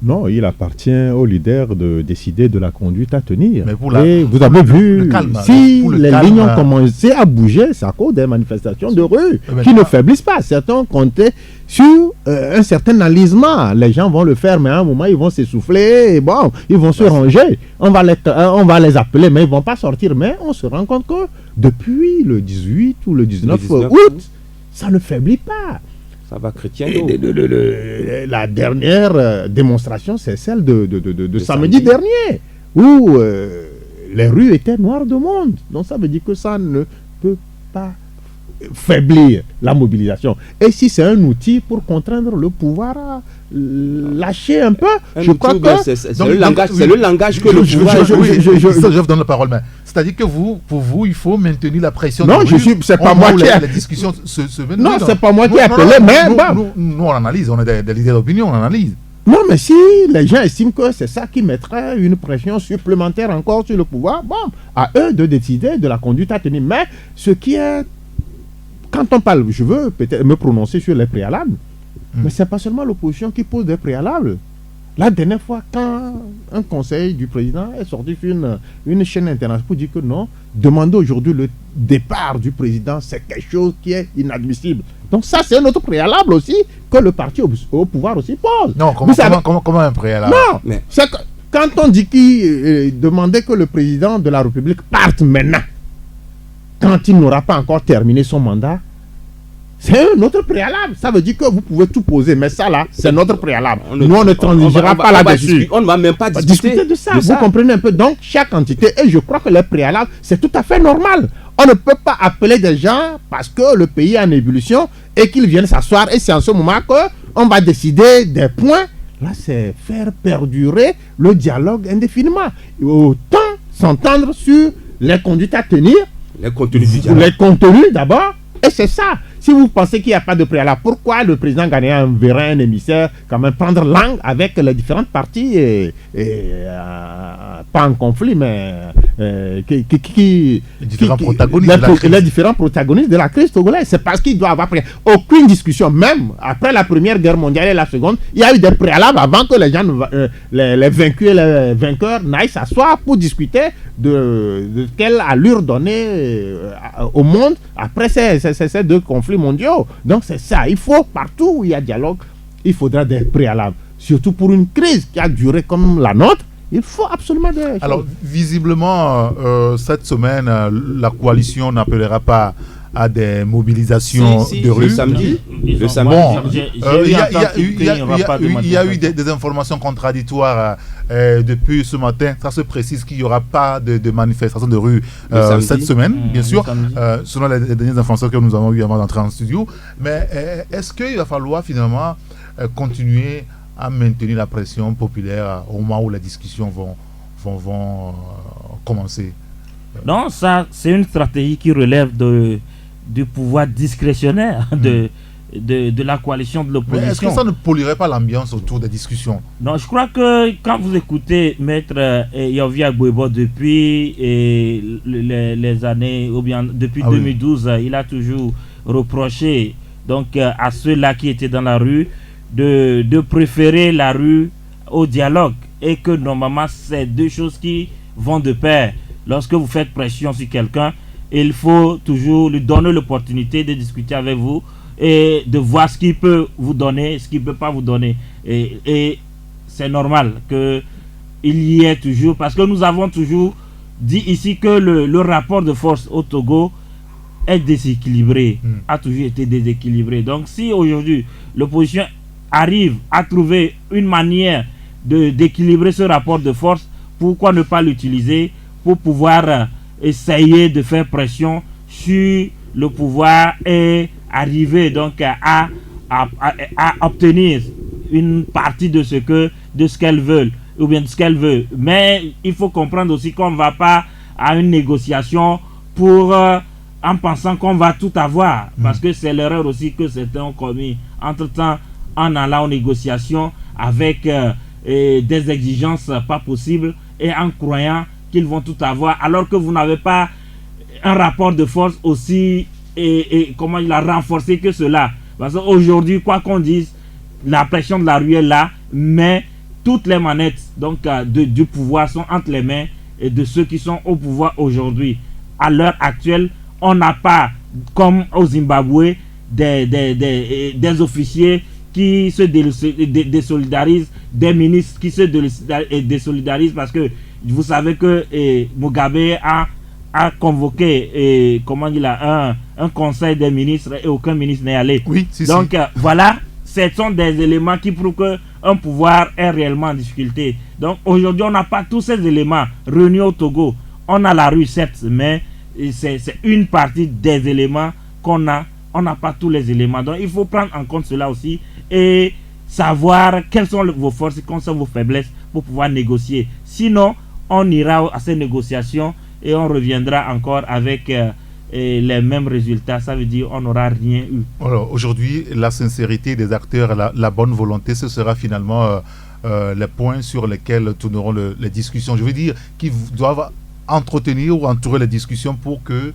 Non, il appartient aux leaders de décider de la conduite à tenir. Mais pour et vous avez vu, calme, si pour le les calme, lignes ont commencé à bouger, c'est à cause des manifestations de rue qui ne faiblissent pas. Certains comptaient sur un certain enlisement. Les gens vont le faire, mais à un moment, ils vont s'essouffler. Et bon, ils vont se ranger. On va les appeler, mais ils ne vont pas sortir. Mais on se rend compte que depuis le 18 ou le 19 août, ça ne faiblit pas. Ça va, chrétien. La dernière démonstration, c'est celle de samedi dernier, où les rues étaient noires de monde. Donc ça veut dire que ça ne peut pas faiblir la mobilisation. Et si c'est un outil pour contraindre le pouvoir à lâcher un peu, je crois que... C'est le langage que le pouvoir... Je donne la parole, mais c'est-à-dire que pour vous, il faut maintenir la pression. Non, c'est pas moi qui... La discussion non, c'est pas moi qui ai appelé, mais... Nous, on analyse, on est des leaders d'opinion, on analyse. Non, mais si les gens estiment que c'est ça qui mettrait une pression supplémentaire encore sur le pouvoir, bon, à eux de décider de la conduite à tenir. Mais ce qui est... Quand on parle, je veux peut-être me prononcer sur les préalables, mais ce n'est pas seulement l'opposition qui pose des préalables. La dernière fois, quand un conseil du président est sorti sur une chaîne internationale pour dire que non, demander aujourd'hui le départ du président, c'est quelque chose qui est inadmissible. Donc ça, c'est un autre préalable aussi que le parti au pouvoir aussi pose. Non, comment un préalable? Non, mais quand on dit qu'il demandait que le président de la République parte maintenant, quand il n'aura pas encore terminé son mandat, c'est un autre préalable. Ça veut dire que vous pouvez tout poser, mais ça là, c'est notre préalable. Nous, on ne transigera pas là-dessus. On ne va même pas discuter de ça. Vous comprenez un peu? Donc, chaque entité, et je crois que les préalables, c'est tout à fait normal. On ne peut pas appeler des gens parce que le pays est en ébullition et qu'ils viennent s'asseoir et c'est en ce moment qu'on va décider des points. Là, c'est faire perdurer le dialogue indéfiniment. Autant s'entendre sur les conduites à tenir, les contenus du dialogue. Les contenus d'abord, et c'est ça. Si vous pensez qu'il n'y a pas de préalable, pourquoi le président ghanéen enverrait un émissaire quand même prendre langue avec les différentes parties pas en conflit, mais les différents protagonistes de la crise togolaise. C'est parce qu'il doit avoir aucune discussion. Même après la Première Guerre mondiale et la Seconde, il y a eu des préalables avant que les gens, les vaincus et les vainqueurs n'aillent s'asseoir pour discuter de quelle allure donner au monde après ces deux conflits mondiaux. Donc c'est ça, il faut partout où il y a dialogue, il faudra des préalables, surtout pour une crise qui a duré comme la nôtre. Il faut absolument des choses. Alors visiblement cette semaine la coalition n'appellera pas à des mobilisations de rue. Le samedi. Il y a eu des informations contradictoires depuis ce matin. Ça se précise qu'il n'y aura pas de manifestation de rue cette semaine, bien sûr, selon les dernières informations que nous avons eues avant d'entrer en studio. Mais est-ce qu'il va falloir finalement continuer à maintenir la pression populaire au moment où les discussions vont commencer? Non, ça, c'est une stratégie qui relève du pouvoir discrétionnaire de la coalition de l'opposition. Mais est-ce que ça ne polluerait pas l'ambiance autour des discussions? Non, je crois que quand vous écoutez Maître Yovie Agbouebo depuis les années, ou bien depuis 2012, il a toujours reproché donc, à ceux-là qui étaient dans la rue de préférer la rue au dialogue, et que normalement c'est deux choses qui vont de pair. Lorsque vous faites pression sur quelqu'un, il faut toujours lui donner l'opportunité de discuter avec vous et de voir ce qu'il peut vous donner, ce qu'il ne peut pas vous donner. Et c'est normal qu'il y ait toujours, parce que nous avons toujours dit ici que le rapport de force au Togo est déséquilibré, a toujours été déséquilibré. Donc si aujourd'hui l'opposition arrive à trouver une manière d'équilibrer ce rapport de force, pourquoi ne pas l'utiliser pour pouvoir essayer de faire pression sur le pouvoir et arriver donc à obtenir une partie de ce qu'elle veut, ou bien de ce qu'elle veut. Mais il faut comprendre aussi qu'on ne va pas à une négociation en pensant qu'on va tout avoir, parce que c'est l'erreur aussi que certains ont commis entre-temps en allant aux négociations avec des exigences pas possibles et en croyant qu'ils vont tout avoir, alors que vous n'avez pas un rapport de force aussi comment il a renforcé que cela. Parce qu'aujourd'hui, quoi qu'on dise, la pression de la rue est là, mais toutes les manettes donc, du pouvoir sont entre les mains de ceux qui sont au pouvoir aujourd'hui. À l'heure actuelle, on n'a pas, comme au Zimbabwe, des officiers qui se désolidarisent, des ministres qui se désolidarisent parce que vous savez que Mugabe a convoqué un conseil des ministres et aucun ministre n'est allé. Oui, donc voilà, ce sont des éléments qui prouvent qu'un pouvoir est réellement en difficulté. Donc aujourd'hui, on n'a pas tous ces éléments réunis au Togo. On a la rue, certes, mais c'est une partie des éléments qu'on a. On n'a pas tous les éléments. Donc il faut prendre en compte cela aussi et savoir quelles sont vos forces et quelles sont vos faiblesses pour pouvoir négocier. Sinon, on ira à ces négociations et on reviendra encore avec les mêmes résultats. Ça veut dire qu'on n'aura rien eu. Alors aujourd'hui, la sincérité des acteurs, la bonne volonté, ce sera finalement les points sur lesquels tourneront les discussions. Je veux dire qu'ils doivent entretenir ou entourer les discussions pour que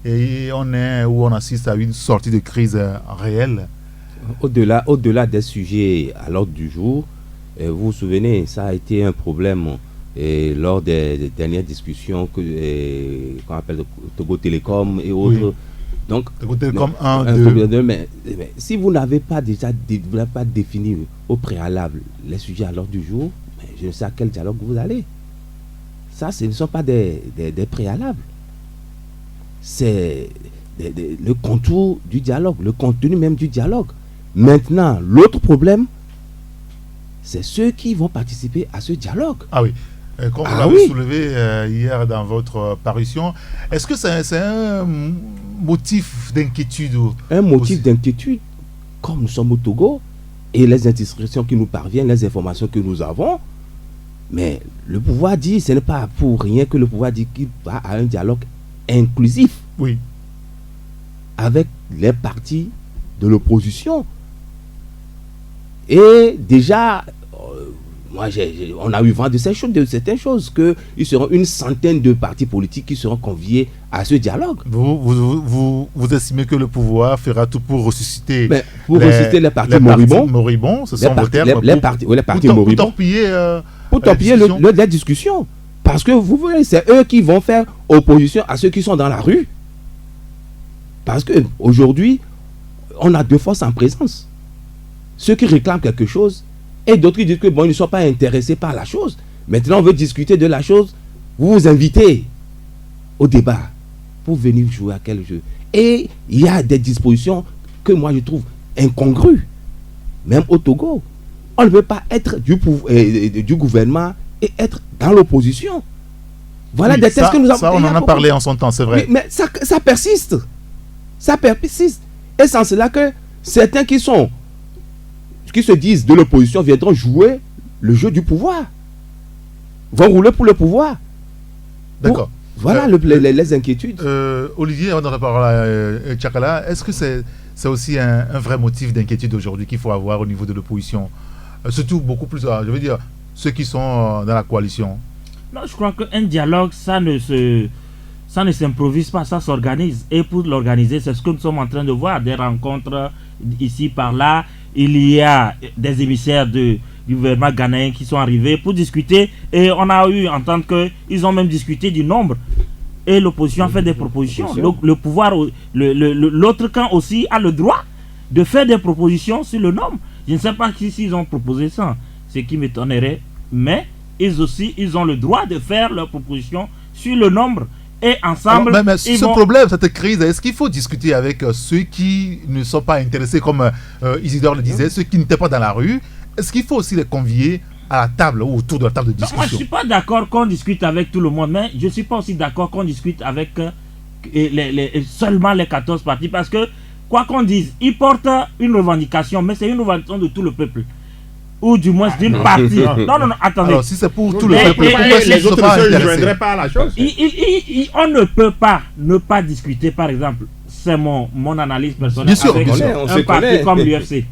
on assiste à une sortie de crise réelle. Au-delà des sujets à l'ordre du jour, vous vous souvenez, ça a été un problème lors des dernières discussions qu'on appelle Togo Télécom et autres. Oui. Donc, Togo Télécom 1, 2. Mais si vous n'avez pas défini au préalable les sujets à l'ordre du jour, je ne sais à quel dialogue vous allez. Ça, ce ne sont pas des préalables. C'est le contour du dialogue, le contenu même du dialogue. Maintenant, l'autre problème, c'est ceux qui vont participer à ce dialogue. Ah oui, comme vous l'avez soulevé hier dans votre parution, est-ce que c'est un motif d'inquiétude? Un motif d'inquiétude, comme nous sommes au Togo, et les indiscrétions qui nous parviennent, les informations que nous avons, mais le pouvoir dit, ce n'est pas pour rien que le pouvoir dit qu'il va à un dialogue inclusif, oui, avec les partis de l'opposition. Et déjà, on a eu vent de certaines choses, qu'il seront une centaine de partis politiques qui seront conviés à ce dialogue. Vous estimez que le pouvoir fera tout pour ressusciter, les partis moribonds, ce sont vos termes, les partis moribonds, pour torpiller la discussion. Parce que vous voyez, c'est eux qui vont faire opposition à ceux qui sont dans la rue. Parce qu'aujourd'hui, on a deux forces en présence. Ceux qui réclament quelque chose et d'autres qui disent que ils ne sont pas intéressés par la chose. Maintenant, on veut discuter de la chose. Vous vous invitez au débat pour venir jouer à quel jeu. Et il y a des dispositions que moi je trouve incongrues. Même au Togo, on ne peut pas être du gouvernement et être dans l'opposition. Voilà des textes que nous avons. Ça, on en a parlé en son temps, c'est vrai. Mais ça persiste. Ça persiste. Et c'est en cela que certains qui se disent de l'opposition viendront jouer le jeu du pouvoir. Vont rouler pour le pouvoir. D'accord. Voilà les inquiétudes. Olivier, on en a parlé à Tchakala. Est-ce que c'est aussi un vrai motif d'inquiétude aujourd'hui qu'il faut avoir au niveau de l'opposition? Surtout beaucoup plus, je veux dire, ceux qui sont dans la coalition. Non, je crois qu'un dialogue, ça ne s'improvise pas, ça s'organise. Et pour l'organiser, c'est ce que nous sommes en train de voir, des rencontres ici, par là. Il y a des émissaires du gouvernement ghanéen qui sont arrivés pour discuter. Et on a eu à entendre qu'ils ont même discuté du nombre. Et l'opposition a fait des propositions. Le pouvoir, l'autre camp aussi a le droit de faire des propositions sur le nombre. Je ne sais pas s'ils ont proposé ça, ce qui m'étonnerait. Mais ils aussi, ils ont le droit de faire leurs propositions sur le nombre. Et ensemble, mais problème, cette crise, est-ce qu'il faut discuter avec ceux qui ne sont pas intéressés, comme Isidore le disait, ceux qui n'étaient pas dans la rue? Est-ce qu'il faut aussi les convier à la table ou autour de la table de discussion? Moi, je ne suis pas d'accord qu'on discute avec tout le monde, mais je ne suis pas aussi d'accord qu'on discute avec seulement les 14 partis, parce que, quoi qu'on dise, ils portent une revendication, mais c'est une revendication de tout le peuple. Ou du moins d'une partie. Non, attendez. Alors, si c'est pour tout le peuple, les autres ne se joindraient pas à la chose. On ne peut pas ne pas discuter, par exemple, c'est mon analyse personnelle, bien sûr, avec un parti comme l'UFC.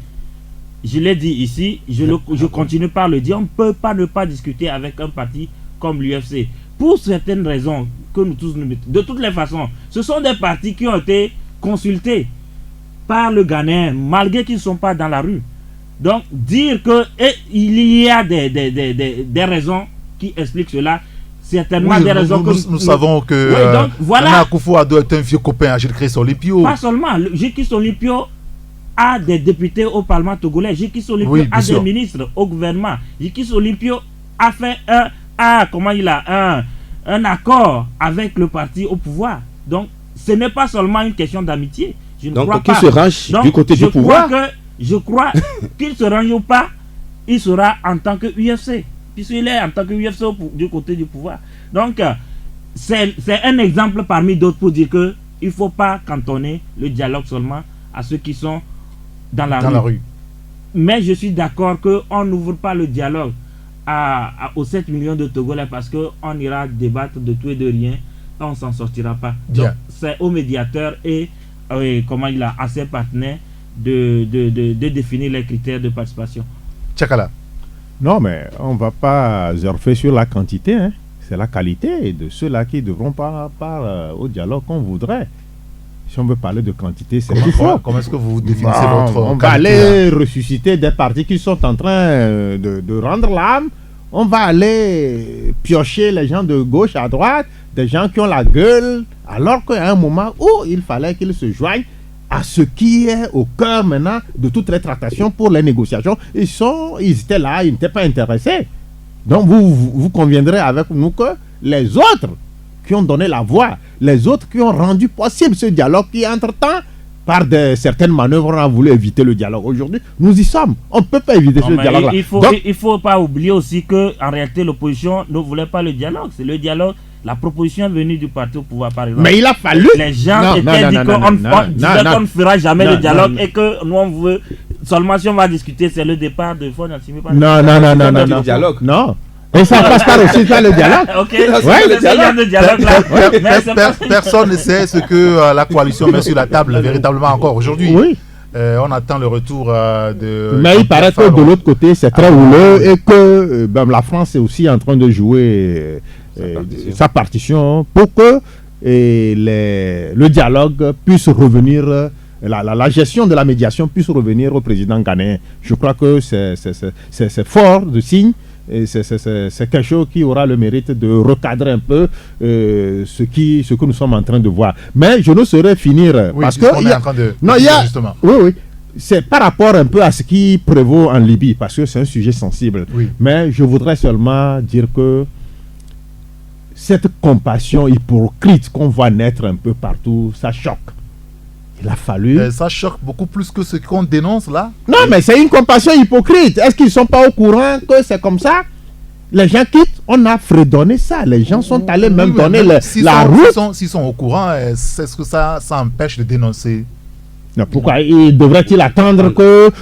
Je l'ai dit ici, je continue par le dire, on ne peut pas ne pas discuter avec un parti comme l'UFC. Pour certaines raisons que nous tous nous mettons. De toutes les façons, ce sont des partis qui ont été consultés par le Ghanéen, malgré qu'ils ne sont pas dans la rue. Donc, dire que il y a des raisons qui expliquent cela, certainement des raisons nous savons que Nana Akufo-Addo est un vieux copain à Gilles Christ-Olympio. Pas seulement, Gilles Christ-Olympio a des députés au Parlement togolais, Gilles Christ-Olympio a des ministres au gouvernement, Gilles Christ-Olympio a fait un accord avec le parti au pouvoir. Donc, ce n'est pas seulement une question d'amitié. Donc, qu'il se range du côté du pouvoir. Je crois qu'il se range ou pas, il sera en tant que UFC, puisqu'il est en tant que UFC du côté du pouvoir. Donc, c'est un exemple parmi d'autres pour dire qu'il ne faut pas cantonner le dialogue seulement à ceux qui sont dans la rue. Mais je suis d'accord qu'on n'ouvre pas le dialogue aux 7 millions de Togolais parce qu'on ira débattre de tout et de rien, on ne s'en sortira pas. Donc, c'est aux médiateurs et à ses partenaires de définir les critères de participation. Tchakala. Non, mais on ne va pas surfer sur la quantité, hein. C'est la qualité de ceux-là qui devront pas au dialogue qu'on voudrait. Si on veut parler de quantité, c'est qu'il faut. Comment est-ce que vous définissez votre on va aller ressusciter des partis qui sont en train de rendre l'âme. On va aller piocher les gens de gauche à droite, des gens qui ont la gueule, alors qu'il y a un moment où il fallait qu'ils se joignent à ce qui est au cœur maintenant de toutes les tractations pour les négociations. Ils étaient là, ils n'étaient pas intéressés. Donc vous conviendrez avec nous que les autres qui ont donné la voix, les autres qui ont rendu possible ce dialogue qui, entre-temps, par certaines manœuvres, on a voulu éviter le dialogue. Aujourd'hui, nous y sommes. On ne peut pas éviter ce dialogue-là. Il ne faut pas oublier aussi qu'en réalité, l'opposition ne voulait pas le dialogue. C'est le dialogue. La proposition est venue du parti au pouvoir, par exemple. Mais il a fallu. Les gens étaient dit qu'on ne fera jamais le dialogue et que nous, on veut. Seulement si on va discuter, c'est le départ de Fon Assimi. Non. Dialogue. Non. Et ça passe par aussi par le dialogue. Ok, le dialogue. Personne ne sait ce que la coalition met sur la table véritablement encore aujourd'hui. Oui. On attend le retour de... Mais il paraît que de l'autre côté, c'est très houleux et que la France est aussi en train de jouer sa partition pour que le dialogue puisse revenir, la gestion de la médiation puisse revenir au président ghanéen. Je crois que c'est fort de signe. Et c'est quelque chose qui aura le mérite de recadrer un peu ce que nous sommes en train de voir. Mais je ne saurais finir parce que justement. Oui, c'est par rapport un peu à ce qui prévaut en Libye parce que c'est un sujet sensible. Oui. Mais je voudrais seulement dire que cette compassion hypocrite qu'on voit naître un peu partout, ça choque. Il a fallu... ça choque beaucoup plus que ce qu'on dénonce là. Non, mais c'est une compassion hypocrite. Est-ce qu'ils ne sont pas au courant que c'est comme ça? Les gens quittent, on a fredonné ça. Les gens sont allés même donner la route. S'ils sont au courant, est-ce que ça empêche de dénoncer? Non, pourquoi devrait-il attendre que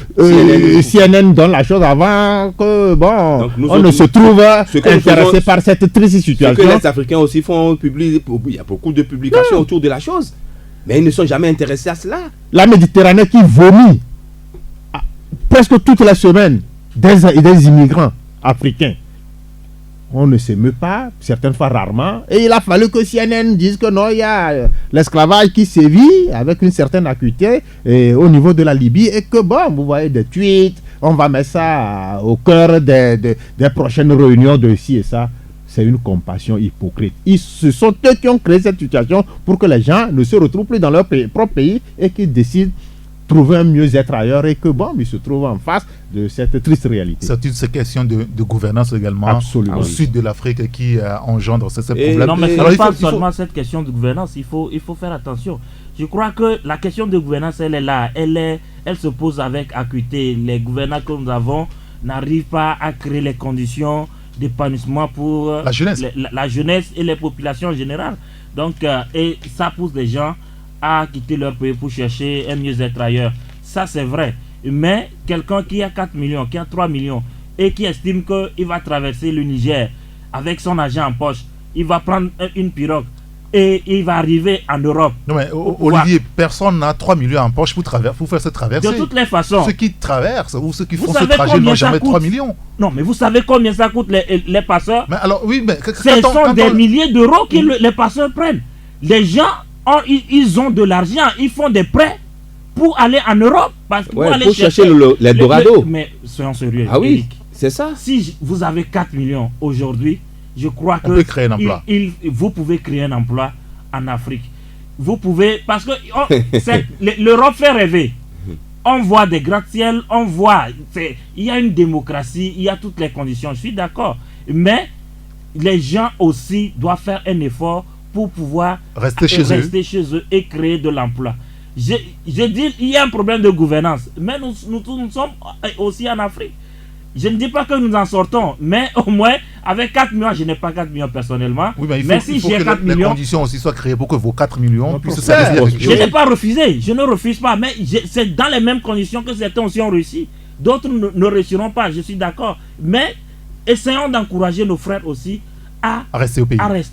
CNN donne la chose avant que on ne se trouve intéressé par cette triste situation? Ce que les Africains aussi font, il y a beaucoup de publications autour de la chose. Mais ils ne sont jamais intéressés à cela. La Méditerranée qui vomit presque toutes les semaines des immigrants africains. On ne s'émeut pas, certaines fois rarement. Et il a fallu que CNN dise que non, il y a l'esclavage qui sévit avec une certaine acuité au niveau de la Libye. Et que vous voyez des tweets, on va mettre ça au cœur des prochaines réunions de ci et ça. C'est une compassion hypocrite. Ce sont eux qui ont créé cette situation pour que les gens ne se retrouvent plus dans leur propre pays et qu'ils décident de trouver un mieux-être ailleurs et que ils se trouvent en face de cette triste réalité. C'est une question de gouvernance également. Absolument. Au sud de l'Afrique qui engendre ces problèmes. Non, mais ce n'est pas seulement cette question de gouvernance. Il faut faire attention. Je crois que la question de gouvernance, elle est là. Elle se pose avec acuité. Les gouvernants que nous avons n'arrivent pas à créer les conditions d'épanouissement pour la jeunesse et les populations en général. Donc, et ça pousse les gens à quitter leur pays pour chercher un mieux-être ailleurs. Ça, c'est vrai. Mais quelqu'un qui a 4 millions, qui a 3 millions et qui estime qu'il va traverser le Niger avec son argent en poche, il va prendre une pirogue et il va arriver en Europe. Non mais Olivier, personne n'a 3 millions en poche pour faire cette traversée. De toutes les façons. Ceux qui traversent ou ceux qui font ce trajet n'ont jamais 3 millions. Non, mais vous savez combien ça coûte les passeurs? Mais alors, oui, mais... Ce sont des milliers d'euros que les passeurs prennent. Les gens, ils ont de l'argent, ils font des prêts pour aller en Europe. Pour aller chercher l'Eldorado. Mais soyons sérieux. Ah oui, c'est ça. Si vous avez 4 millions aujourd'hui, je crois que peut créer un emploi. Vous pouvez créer un emploi en Afrique. Vous pouvez, parce que l'Europe fait rêver. On voit des gratte-ciel, il y a une démocratie, il y a toutes les conditions, je suis d'accord. Mais les gens aussi doivent faire un effort pour pouvoir rester chez eux et créer de l'emploi. Je dis, il y a un problème de gouvernance, mais nous sommes aussi en Afrique. Je ne dis pas que nous en sortons, mais au moins, avec 4 millions, je n'ai pas 4 millions personnellement. Oui, mais il faut que les conditions aussi soient créées pour que vos 4 millions puissent se faire. Je n'ai pas refusé, je ne refuse pas, mais c'est dans les mêmes conditions que certains aussi ont réussi. D'autres ne réussiront pas, je suis d'accord. Mais essayons d'encourager nos frères aussi à rester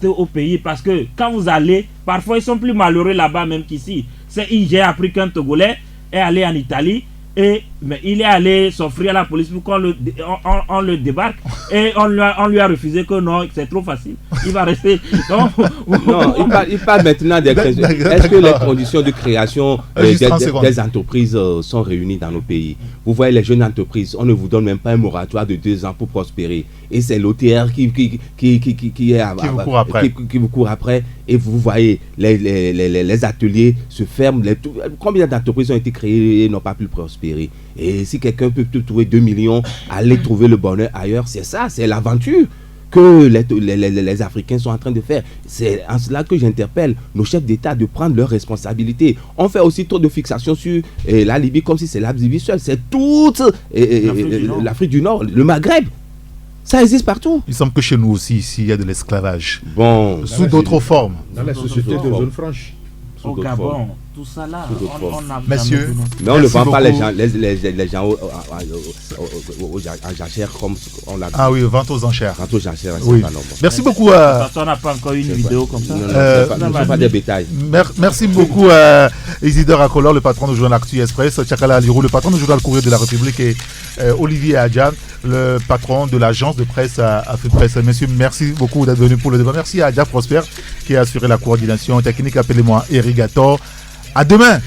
au pays. Parce que quand vous allez, parfois ils sont plus malheureux là-bas même qu'ici. J'ai appris qu'un Togolais est allé en Italie. Mais il est allé s'offrir à la police pour qu'on le débarque et on lui a refusé que non, c'est trop facile. Il va rester. Non, il parle maintenant des est-ce que les conditions de création des entreprises sont réunies dans nos pays? Vous voyez les jeunes entreprises, on ne vous donne même pas un moratoire de 2 ans pour prospérer. Et c'est l'OTR qui vous court après. Et vous voyez les ateliers se ferment. Combien d'entreprises ont été créées et n'ont pas pu prospérer? Et si quelqu'un peut trouver 2 millions, aller trouver le bonheur ailleurs, c'est ça, c'est l'aventure que les Africains sont en train de faire. C'est en cela que j'interpelle nos chefs d'État de prendre leurs responsabilités. On fait aussi trop de fixation sur la Libye comme si c'est la Libye seule. C'est toute l'Afrique du Nord, le Maghreb. Ça existe partout. Il semble que chez nous aussi, ici, il y a de l'esclavage. Bon, sous d'autres formes. Dans la société de zone franche. Au Gabon, tout ça là, on a messieurs, mais on ne vend pas les gens aux jachères comme on l'a dit. Ah oui, vente aux enchères. Vente aux enchères, oui. Merci beaucoup. On n'a pas encore une vidéo comme ça. Non, pas des bétails. Merci beaucoup à Isidore Akolor, le patron du journal Actu Express, Tchakala Alirou, le patron du journal Courrier de la République, et Olivier Adjan, le patron de l'agence de presse Afrique Presse. Messieurs, merci beaucoup d'être venus pour le débat. Merci à Adja Prosper qui a assuré la coordination technique. Appelez-moi Eric Gator. À demain.